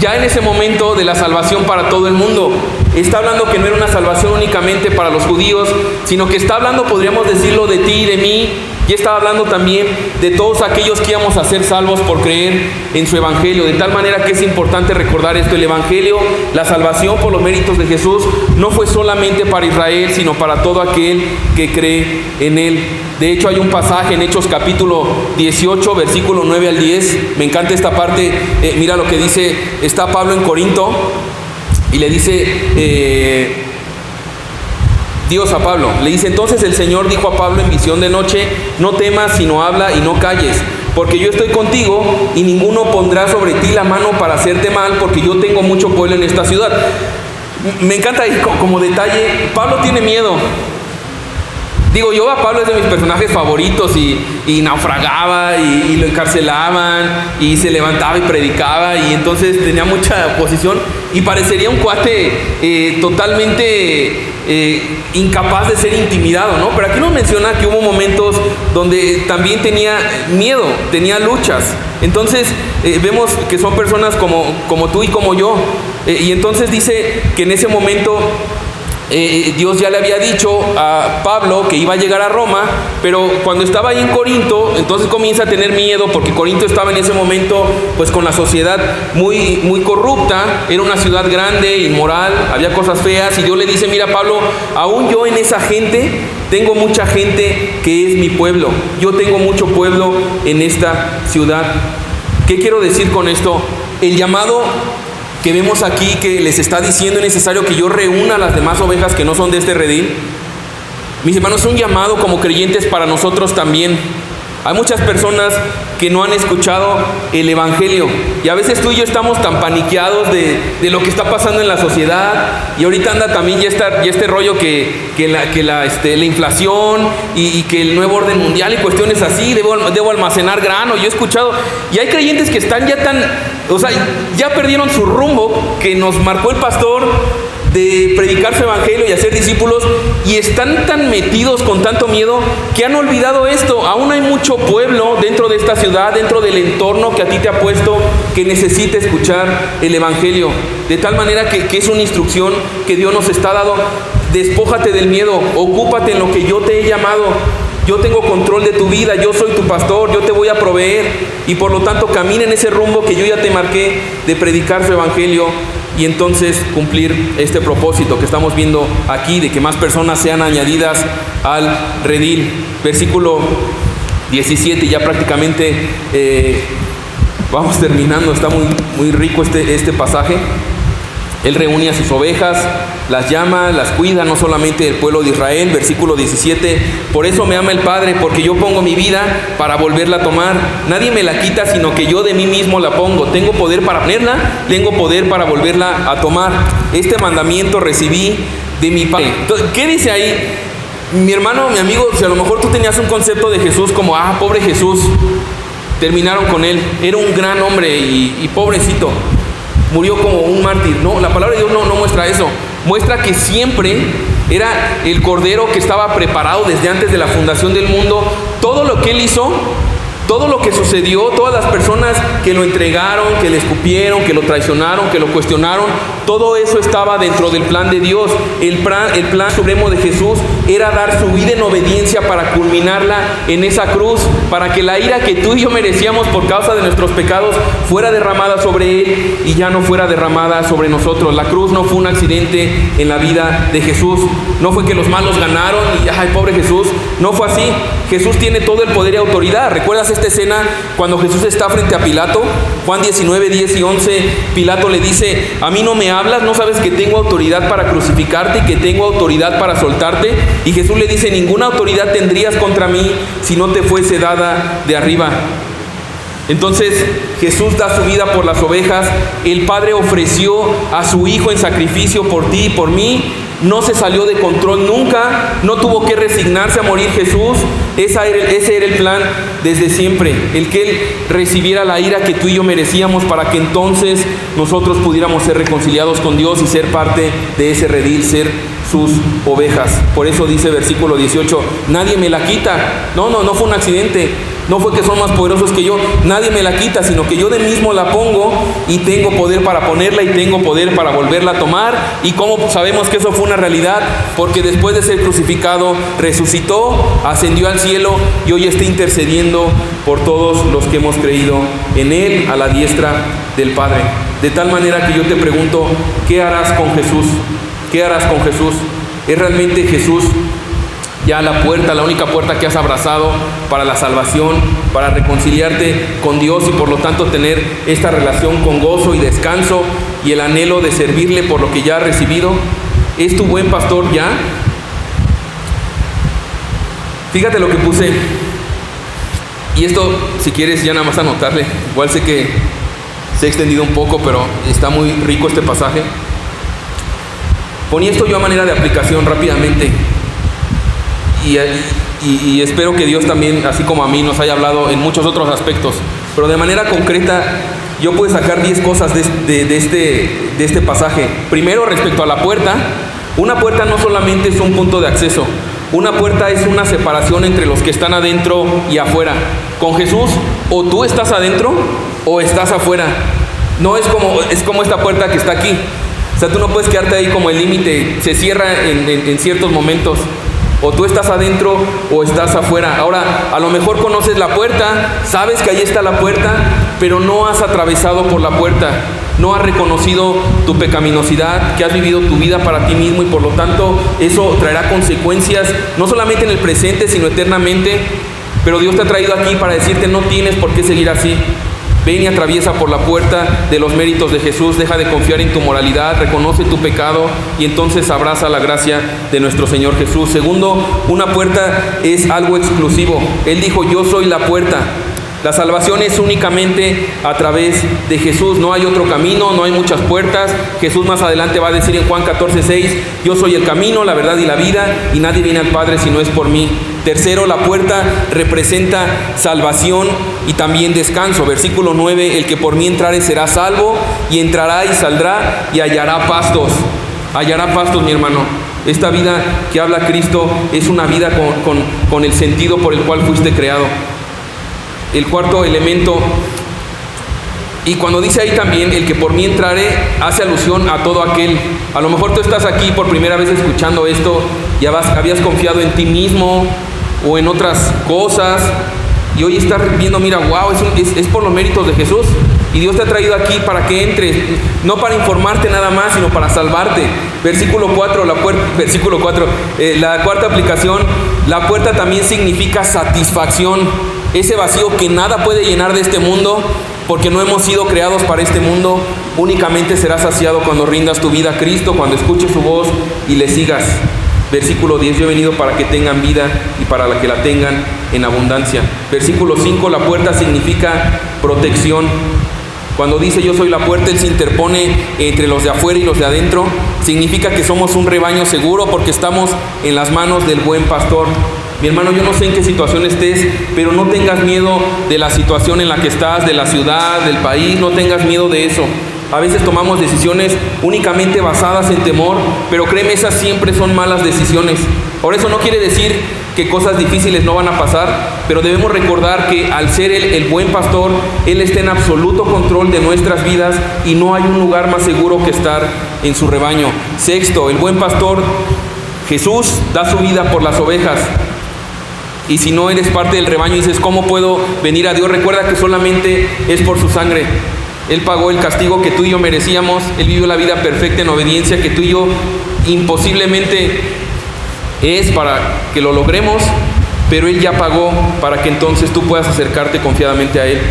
ya en ese momento de la salvación para todo el mundo. Está hablando que no era una salvación únicamente para los judíos, sino que está hablando, podríamos decirlo, de ti y de mí. Y está hablando también de todos aquellos que íbamos a ser salvos por creer en su evangelio. De tal manera que es importante recordar esto: el evangelio, la salvación por los méritos de Jesús, no fue solamente para Israel, sino para todo aquel que cree en Él. De hecho, hay un pasaje en Hechos capítulo 18, versículo 9 al 10. Me encanta esta parte. Mira lo que dice. Está Pablo en Corinto y le dice Dios a Pablo. Le dice: entonces el Señor dijo a Pablo en visión de noche: no temas, sino habla y no calles, porque yo estoy contigo, y ninguno pondrá sobre ti la mano para hacerte mal, porque yo tengo mucho pueblo en esta ciudad. Me encanta ahí como detalle. Pablo tiene miedo. Digo, yo a Pablo es de mis personajes favoritos, y naufragaba, y lo encarcelaban, y se levantaba y predicaba, y entonces tenía mucha oposición, y parecería un cuate totalmente incapaz de ser intimidado, ¿no? Pero aquí nos menciona que hubo momentos donde también tenía miedo, tenía luchas. Entonces vemos que son personas como tú y como yo, y entonces dice que en ese momento Dios ya le había dicho a Pablo que iba a llegar a Roma, pero cuando estaba ahí en Corinto, entonces comienza a tener miedo, porque Corinto estaba en ese momento pues con la sociedad muy, muy corrupta. Era una ciudad grande, inmoral, había cosas feas, y Dios le dice: mira, Pablo, aún yo en esa gente tengo mucha gente que es mi pueblo. Yo tengo mucho pueblo en esta ciudad. ¿Qué quiero decir con esto? El llamado que vemos aquí que les está diciendo es necesario que yo reúna a las demás ovejas que no son de este redil. Mis hermanos, es un llamado como creyentes para nosotros también. Hay muchas personas que no han escuchado el Evangelio y a veces tú y yo estamos tan paniqueados de lo que está pasando en la sociedad, y ahorita anda también ya este rollo que la inflación y que el nuevo orden mundial y cuestiones así, debo almacenar grano. Yo he escuchado, y hay creyentes que están ya perdieron su rumbo que nos marcó el pastor de predicar su evangelio y hacer discípulos, y están tan metidos con tanto miedo que han olvidado esto. Aún hay mucho pueblo dentro de esta ciudad, dentro del entorno que a ti te ha puesto, que necesita escuchar el evangelio, de tal manera que es una instrucción que Dios nos está dando. Despójate del miedo, ocúpate en lo que yo te he llamado. Yo tengo control de tu vida, yo soy tu pastor, yo te voy a proveer, y por lo tanto camina en ese rumbo que yo ya te marqué de predicar su evangelio, y entonces cumplir este propósito que estamos viendo aquí, de que más personas sean añadidas al redil. Versículo 17, ya prácticamente vamos terminando. Está muy rico este pasaje. Él reúne a sus ovejas, las llama, las cuida, no solamente del pueblo de Israel. Versículo 17, por eso me ama el Padre, porque yo pongo mi vida para volverla a tomar. Nadie me la quita, sino que yo de mí mismo la pongo. Tengo poder para ponerla, tengo poder para volverla a tomar. Este mandamiento recibí de mi Padre. Entonces, ¿qué dice ahí? Mi hermano, mi amigo, si a lo mejor tú tenías un concepto de Jesús como, pobre Jesús, terminaron con él, era un gran hombre y pobrecito, murió como un mártir. No, la palabra de Dios no muestra eso. Muestra que siempre era el Cordero que estaba preparado desde antes de la fundación del mundo. Todo lo que él hizo, todo lo que sucedió, todas las personas que lo entregaron, que le escupieron, que lo traicionaron, que lo cuestionaron, todo eso estaba dentro del plan de Dios. El plan supremo de Jesús era dar su vida en obediencia para culminarla en esa cruz, para que la ira que tú y yo merecíamos por causa de nuestros pecados fuera derramada sobre él y ya no fuera derramada sobre nosotros. La cruz no fue un accidente en la vida de Jesús. No fue que los malos ganaron y ¡ay, pobre Jesús! No fue así. Jesús tiene todo el poder y autoridad. ¿Recuerdas esta escena cuando Jesús está frente a Pilato? Juan 19, 10 y 11, Pilato le dice, ¿a mí no me hablas? ¿No sabes que tengo autoridad para crucificarte y que tengo autoridad para soltarte? Y Jesús le dice, ninguna autoridad tendrías contra mí si no te fuese dada de arriba. Entonces Jesús da su vida por las ovejas. El Padre ofreció a su Hijo en sacrificio por ti y por mí. No se salió de control nunca, no tuvo que resignarse a morir Jesús. Ese era el plan desde siempre, el que Él recibiera la ira que tú y yo merecíamos, para que entonces nosotros pudiéramos ser reconciliados con Dios y ser parte de ese redil, ser sus ovejas. Por eso dice versículo 18, nadie me la quita. No fue un accidente. No fue que son más poderosos que yo, nadie me la quita, sino que yo de mismo la pongo, y tengo poder para ponerla y tengo poder para volverla a tomar. ¿Y cómo sabemos que eso fue una realidad? Porque después de ser crucificado, resucitó, ascendió al cielo y hoy está intercediendo por todos los que hemos creído en Él a la diestra del Padre. De tal manera que yo te pregunto, ¿qué harás con Jesús? ¿Qué harás con Jesús? ¿Es realmente Jesús ya la puerta, la única puerta que has abrazado para la salvación, para reconciliarte con Dios y por lo tanto tener esta relación con gozo y descanso y el anhelo de servirle por lo que ya has recibido? ¿Es tu buen pastor ya? Fíjate lo que puse, y esto si quieres ya nada más anotarle, igual sé que se ha extendido un poco, pero está muy rico este pasaje. Ponía esto yo a manera de aplicación rápidamente. Y espero que Dios también, así como a mí, nos haya hablado en muchos otros aspectos. Pero de manera concreta, yo puedo sacar 10 cosas de este pasaje. Primero, respecto a la puerta. Una puerta no solamente es un punto de acceso. Una puerta es una separación entre los que están adentro y afuera. Con Jesús, o tú estás adentro o estás afuera. No es como esta puerta que está aquí. O sea, tú no puedes quedarte ahí como el límite. Se cierra en ciertos momentos. O tú estás adentro o estás afuera. Ahora, a lo mejor conoces la puerta, sabes que ahí está la puerta, pero no has atravesado por la puerta. No has reconocido tu pecaminosidad, que has vivido tu vida para ti mismo, y por lo tanto eso traerá consecuencias, no solamente en el presente, sino eternamente. Pero Dios te ha traído aquí para decirte, no tienes por qué seguir así. Ven y atraviesa por la puerta de los méritos de Jesús. Deja de confiar en tu moralidad, reconoce tu pecado y entonces abraza la gracia de nuestro Señor Jesús. Segundo, una puerta es algo exclusivo. Él dijo: yo soy la puerta. La salvación es únicamente a través de Jesús. No hay otro camino, no hay muchas puertas. Jesús más adelante va a decir en Juan 14:6: yo soy el camino, la verdad y la vida, y nadie viene al Padre si no es por mí. Tercero, la puerta representa salvación y también descanso. Versículo 9: el que por mí entrare será salvo, y entrará y saldrá y hallará pastos. Hallará pastos, mi hermano. Esta vida que habla Cristo es una vida con el sentido por el cual fuiste creado. El cuarto elemento, y cuando dice ahí también el que por mí entrare, hace alusión a todo aquel. A lo mejor tú estás aquí por primera vez escuchando esto y habías confiado en ti mismo o en otras cosas, y hoy estás viendo: mira, wow, es por los méritos de Jesús, y Dios te ha traído aquí para que entres, no para informarte nada más, sino para salvarte. Versículo 4, la cuarta aplicación: la puerta también significa satisfacción. Ese vacío que nada puede llenar de este mundo, porque no hemos sido creados para este mundo, únicamente será saciado cuando rindas tu vida a Cristo, cuando escuches su voz y le sigas. Versículo 10: yo he venido para que tengan vida y para que la tengan en abundancia. Versículo 5: la puerta significa protección. Cuando dice yo soy la puerta, Él se interpone entre los de afuera y los de adentro. Significa que somos un rebaño seguro porque estamos en las manos del buen pastor. Mi hermano, yo no sé en qué situación estés, pero no tengas miedo de la situación en la que estás, de la ciudad, del país. No tengas miedo de eso. A veces tomamos decisiones únicamente basadas en temor, pero créeme, esas siempre son malas decisiones. Por eso no quiere decir que cosas difíciles no van a pasar, pero debemos recordar que al ser Él el buen pastor, Él está en absoluto control de nuestras vidas y no hay un lugar más seguro que estar en su rebaño. Sexto, el buen pastor, Jesús, da su vida por las ovejas. Y si no eres parte del rebaño y dices: ¿cómo puedo venir a Dios? Recuerda que solamente es por su sangre. Él pagó el castigo que tú y yo merecíamos. Él vivió la vida perfecta en obediencia que tú y yo imposiblemente es para que lo logremos, pero Él ya pagó para que entonces tú puedas acercarte confiadamente a Él.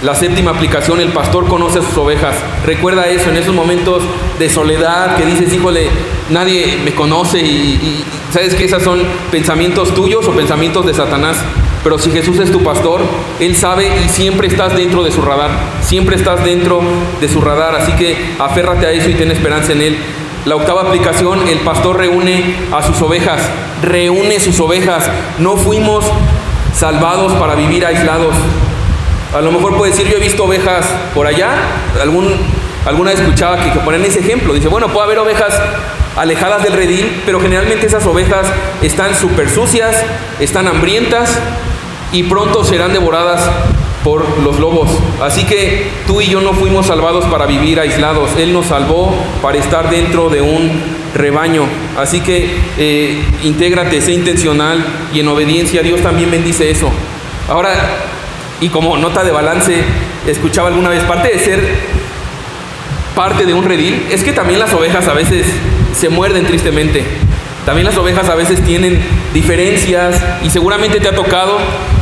La séptima aplicación: el pastor conoce a sus ovejas. Recuerda eso en esos momentos de soledad que dices: híjole, nadie me conoce, y sabes que esos son pensamientos tuyos o pensamientos de Satanás. Pero si Jesús es tu pastor, Él sabe y siempre estás dentro de su radar. Siempre estás dentro de su radar. Así que aférrate a eso y ten esperanza en Él. La octava aplicación: el pastor reúne a sus ovejas. Reúne sus ovejas. No fuimos salvados para vivir aislados. A lo mejor puedes decir: yo he visto ovejas por allá. Alguna vez escuchaba que ponen ese ejemplo. Dice: bueno, puede haber ovejas alejadas del redil, pero generalmente esas ovejas están súper sucias, están hambrientas y pronto serán devoradas por los lobos. Así que tú y yo no fuimos salvados para vivir aislados. Él nos salvó para estar dentro de un rebaño. Así que intégrate, sé intencional y en obediencia. Dios también bendice eso. Ahora, y como nota de balance, escuchaba alguna vez, parte de ser parte de un redil es que también las ovejas a veces se muerden tristemente. También las ovejas a veces tienen diferencias y seguramente te ha tocado,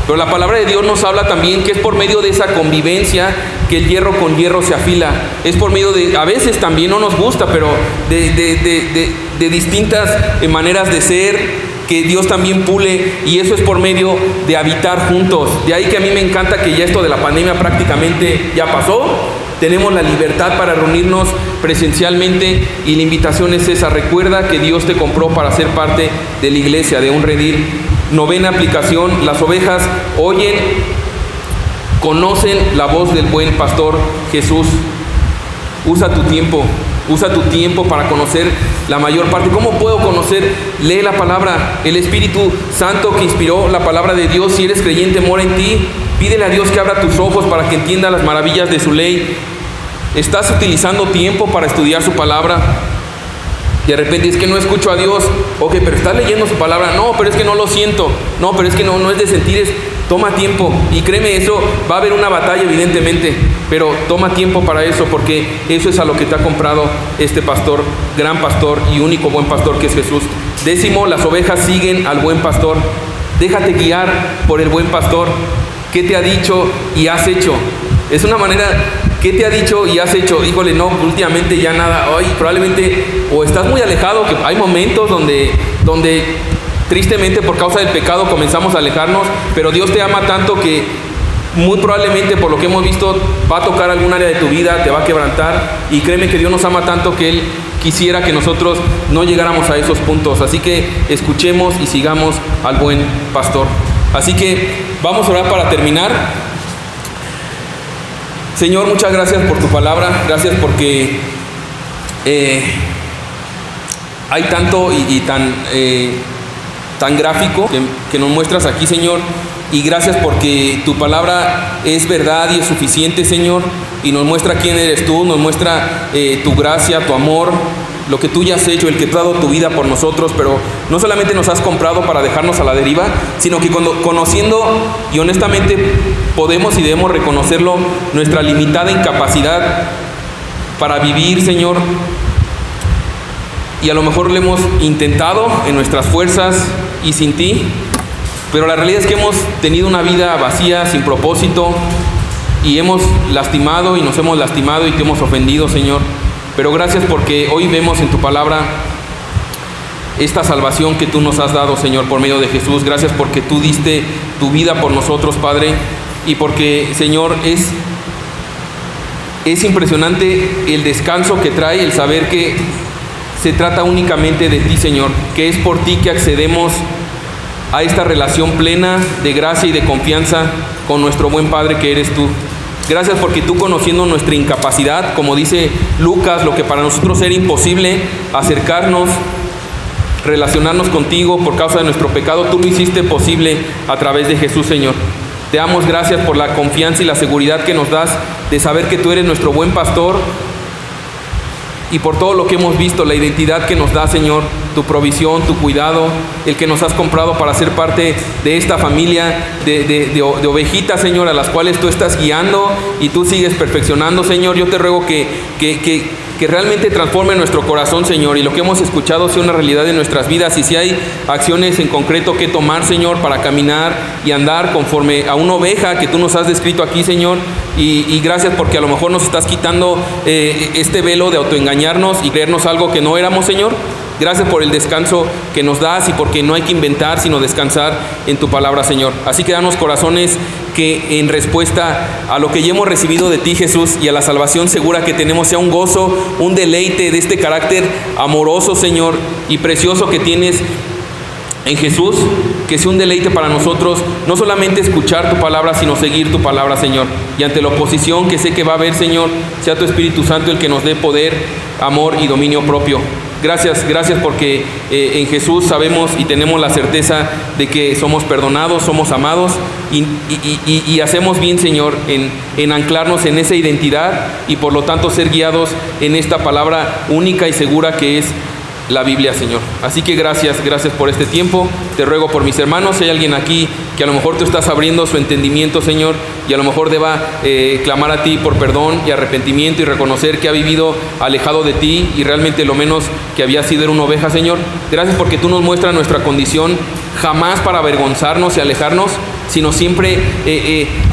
pero la palabra de Dios nos habla también que es por medio de esa convivencia que el hierro con hierro se afila. Es por medio de, a veces también no nos gusta, pero de distintas maneras de ser, que Dios también pule, y eso es por medio de habitar juntos. De ahí que a mí me encanta que ya esto de la pandemia prácticamente ya pasó. Tenemos la libertad para reunirnos presencialmente y la invitación es esa: recuerda que Dios te compró para ser parte de la iglesia, de un redil. Novena aplicación: las ovejas oyen, conocen la voz del buen pastor Jesús. Usa tu tiempo para conocer la mayor parte. ¿Cómo puedo conocer? Lee la palabra. El Espíritu Santo que inspiró la palabra de Dios, si eres creyente, mora en ti. Pídele a Dios que abra tus ojos para que entienda las maravillas de su ley. ¿Estás utilizando tiempo para estudiar su palabra? De repente es que no escucho a Dios. Ok, pero estás leyendo su palabra. No, pero es que no lo siento. No, pero es que no es de sentir, es toma tiempo. Y créeme, eso va a haber una batalla evidentemente, pero toma tiempo para eso, porque eso es a lo que te ha comprado este pastor, gran pastor y único buen pastor que es Jesús. Décimo, las ovejas siguen al buen pastor. Déjate guiar por el buen pastor. ¿Qué te ha dicho y has hecho? Es una manera, ¿qué te ha dicho y has hecho? Híjole, no, últimamente ya nada. Hoy probablemente o estás muy alejado, que hay momentos donde tristemente por causa del pecado comenzamos a alejarnos, pero Dios te ama tanto que muy probablemente por lo que hemos visto va a tocar algún área de tu vida, te va a quebrantar, y créeme que Dios nos ama tanto que Él quisiera que nosotros no llegáramos a esos puntos. Así que escuchemos y sigamos al buen pastor. Así que vamos a orar para terminar. Señor, muchas gracias por tu palabra, gracias porque hay tanto y tan gráfico que nos muestras aquí, Señor, y gracias porque tu palabra es verdad y es suficiente, Señor, y nos muestra quién eres tú, nos muestra tu gracia, tu amor, lo que tú ya has hecho, el que tú has dado tu vida por nosotros, pero no solamente nos has comprado para dejarnos a la deriva, sino que conociendo y honestamente podemos y debemos reconocerlo, nuestra limitada incapacidad para vivir, Señor, y a lo mejor lo hemos intentado en nuestras fuerzas y sin ti, pero la realidad es que hemos tenido una vida vacía, sin propósito, y hemos lastimado y nos hemos lastimado y te hemos ofendido, Señor. Pero gracias porque hoy vemos en tu palabra esta salvación que tú nos has dado, Señor, por medio de Jesús. Gracias porque tú diste tu vida por nosotros, Padre, y porque, Señor, es impresionante el descanso que trae el saber que se trata únicamente de ti, Señor, que es por ti que accedemos a esta relación plena de gracia y de confianza con nuestro buen Padre que eres tú. Gracias porque tú, conociendo nuestra incapacidad, como dice Lucas, lo que para nosotros era imposible, acercarnos, relacionarnos contigo por causa de nuestro pecado, tú lo hiciste posible a través de Jesús, Señor. Te damos gracias por la confianza y la seguridad que nos das de saber que tú eres nuestro buen pastor, y por todo lo que hemos visto, la identidad que nos da, Señor, tu provisión, tu cuidado, el que nos has comprado para ser parte de esta familia de ovejitas, Señor, a las cuales tú estás guiando y tú sigues perfeccionando, Señor. Yo te ruego que realmente transforme nuestro corazón, Señor, y lo que hemos escuchado sea una realidad en nuestras vidas, y si hay acciones en concreto que tomar, Señor, para caminar y andar conforme a una oveja que tú nos has descrito aquí, Señor, y gracias porque a lo mejor nos estás quitando este velo de autoengañarnos y creernos algo que no éramos, Señor. Gracias por el descanso que nos das y porque no hay que inventar sino descansar en tu palabra, Señor. Así que danos corazones que en respuesta a lo que ya hemos recibido de ti, Jesús, y a la salvación segura que tenemos, sea un gozo, un deleite de este carácter amoroso, Señor, y precioso que tienes en Jesús, que sea un deleite para nosotros, no solamente escuchar tu palabra, sino seguir tu palabra, Señor. Y ante la oposición que sé que va a haber, Señor, sea tu Espíritu Santo el que nos dé poder, amor y dominio propio. Gracias porque en Jesús sabemos y tenemos la certeza de que somos perdonados, somos amados y hacemos bien, Señor, en anclarnos en esa identidad y por lo tanto ser guiados en esta palabra única y segura que es la Biblia, Señor. Así que gracias por este tiempo. Te ruego por mis hermanos, si hay alguien aquí que a lo mejor tú estás abriendo su entendimiento, Señor, y a lo mejor deba clamar a ti por perdón y arrepentimiento y reconocer que ha vivido alejado de ti y realmente lo menos que había sido era una oveja, Señor. Gracias porque tú nos muestras nuestra condición, jamás para avergonzarnos y alejarnos, sino siempre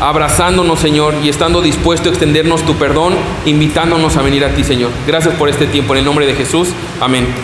abrazándonos, Señor, y estando dispuesto a extendernos tu perdón, invitándonos a venir a ti, Señor. Gracias por este tiempo, en el nombre de Jesús. Amén.